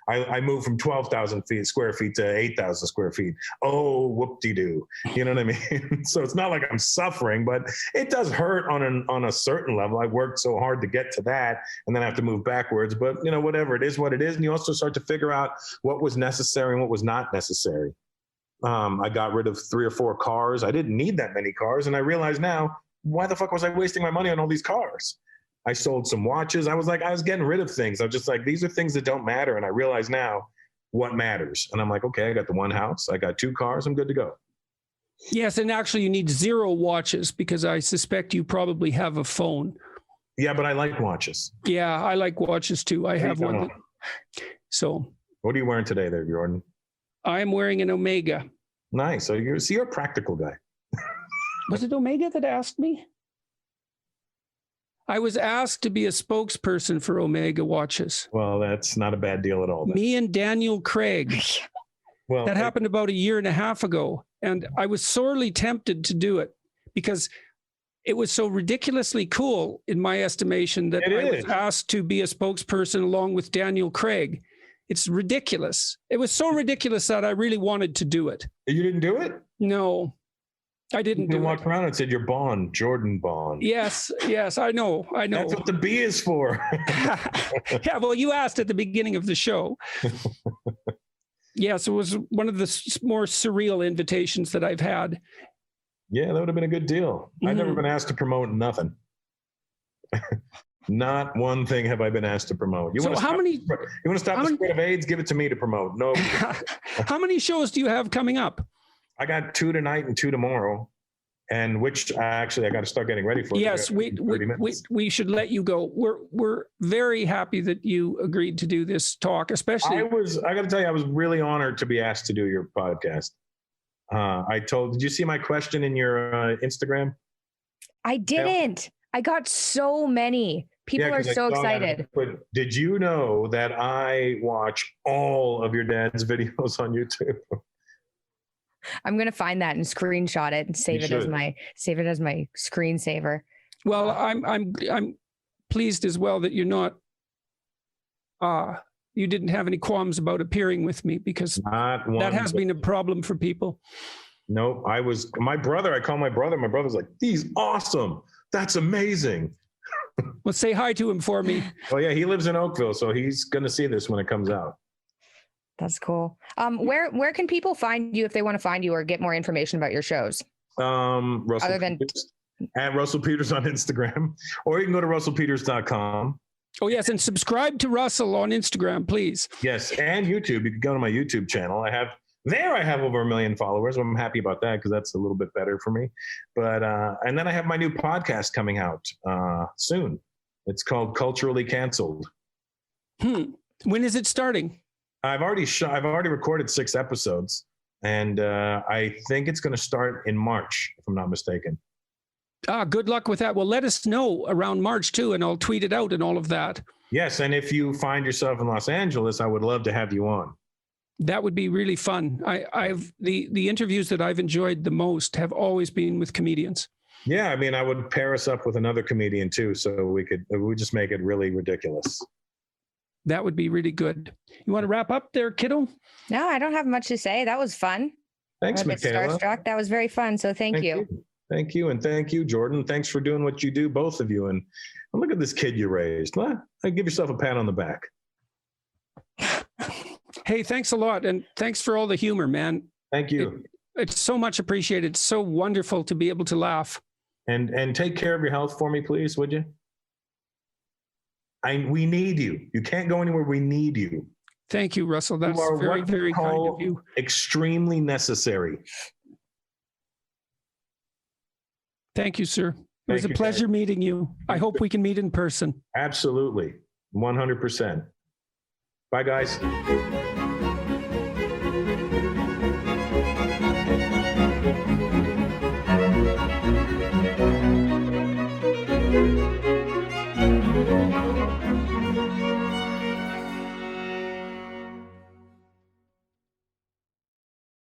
I moved from 12,000 square feet to 8,000 square feet. Oh, whoop-de-doo. You know what I mean? So it's not like I'm suffering, but it does hurt on a certain level. I worked so hard to get to that, and then I have to move backwards. But whatever, it is what it is. And you also start to figure out what was necessary and what was not necessary. I got rid of 3 or 4 cars. I didn't need that many cars. And I realize now, why the fuck was I wasting my money on all these cars? I sold some watches. I was getting rid of things. I was just like, these are things that don't matter. And I realize now what matters. And I'm like, okay, I got the 1 house. I got 2 cars. I'm good to go. Yes. And actually you need 0 watches, because I suspect you probably have a phone. Yeah, but I like watches. Yeah, I like watches too. I have one. So what are you wearing today there, Jordan? I'm wearing an Omega. Nice. So you're a practical guy. Was it Omega that asked me? I was asked to be a spokesperson for Omega watches. Well, that's not a bad deal at all. Then. Me and Daniel Craig. Well, that happened about a year and a half ago. And I was sorely tempted to do it because it was so ridiculously cool, in my estimation, that I was asked to be a spokesperson along with Daniel Craig. It's ridiculous. It was so ridiculous that I really wanted to do it. You didn't do it? No, I didn't do it. You walked around and said, you're Bond, Jordan Bond. Yes, I know. That's what the B is for. Yeah, well, you asked at the beginning of the show. Yes, it was one of the more surreal invitations that I've had. Yeah, that would have been a good deal. I've never been asked to promote nothing. Not one thing have I been asked to promote. You want to stop the spread of AIDS? Give it to me to promote. No. How many shows do you have coming up? I got 2 tonight and 2 tomorrow, and which actually I got to start getting ready for. Yes, we should let you go. We're very happy that you agreed to do this talk, especially. I got to tell you, I was really honored to be asked to do your podcast. Did you see my question in your Instagram? I didn't. I got so many. People are so excited. But did you know that I watch all of your dad's videos on YouTube? I'm going to find that and screenshot it and save it as my screensaver. Well, I'm pleased as well that you're not you didn't have any qualms about appearing with me, because that has been a problem for people. No, I call my brother. My brother's like, he's awesome. That's amazing. Well, say hi to him for me. Oh yeah, he lives in Oakville, so he's going to see this when it comes out. That's cool. Where can people find you if they want to find you or get more information about your shows? Russell Peters, at Russell Peters on Instagram, or you can go to russellpeters.com. Oh yes, and subscribe to Russell on Instagram, please. Yes, and YouTube. You can go to my YouTube channel. I have over 1 million followers. I'm happy about that because that's a little bit better for me. But and then I have my new podcast coming out soon. It's called Culturally Canceled. When is it starting? I've already recorded 6 episodes, and I think it's going to start in March, if I'm not mistaken. Good luck with that. Well, let us know around March too, and I'll tweet it out and all of that. Yes, and if you find yourself in Los Angeles, I would love to have you on. That would be really fun. I've the interviews that I've enjoyed the most have always been with comedians. Yeah, I mean, I would pair us up with another comedian too, so we just make it really ridiculous. That would be really good. You want to wrap up there, kiddo? No, I don't have much to say. That was fun. Thanks, Michaela. Starstruck. That was very fun. So thank you. Thank you. And thank you, Jordan. Thanks for doing what you do, both of you. And look at this kid you raised. Give yourself a pat on the back. Hey, thanks a lot. And thanks for all the humor, man. Thank you. It's so much appreciated. It's so wonderful to be able to laugh. And take care of your health for me, please, would you? We need you. You can't go anywhere. We need you. Thank you, Russell. That's very, very kind of you. Extremely necessary. Thank you, sir. It was a pleasure meeting you. I hope we can meet in person. Absolutely. 100%. Bye, guys.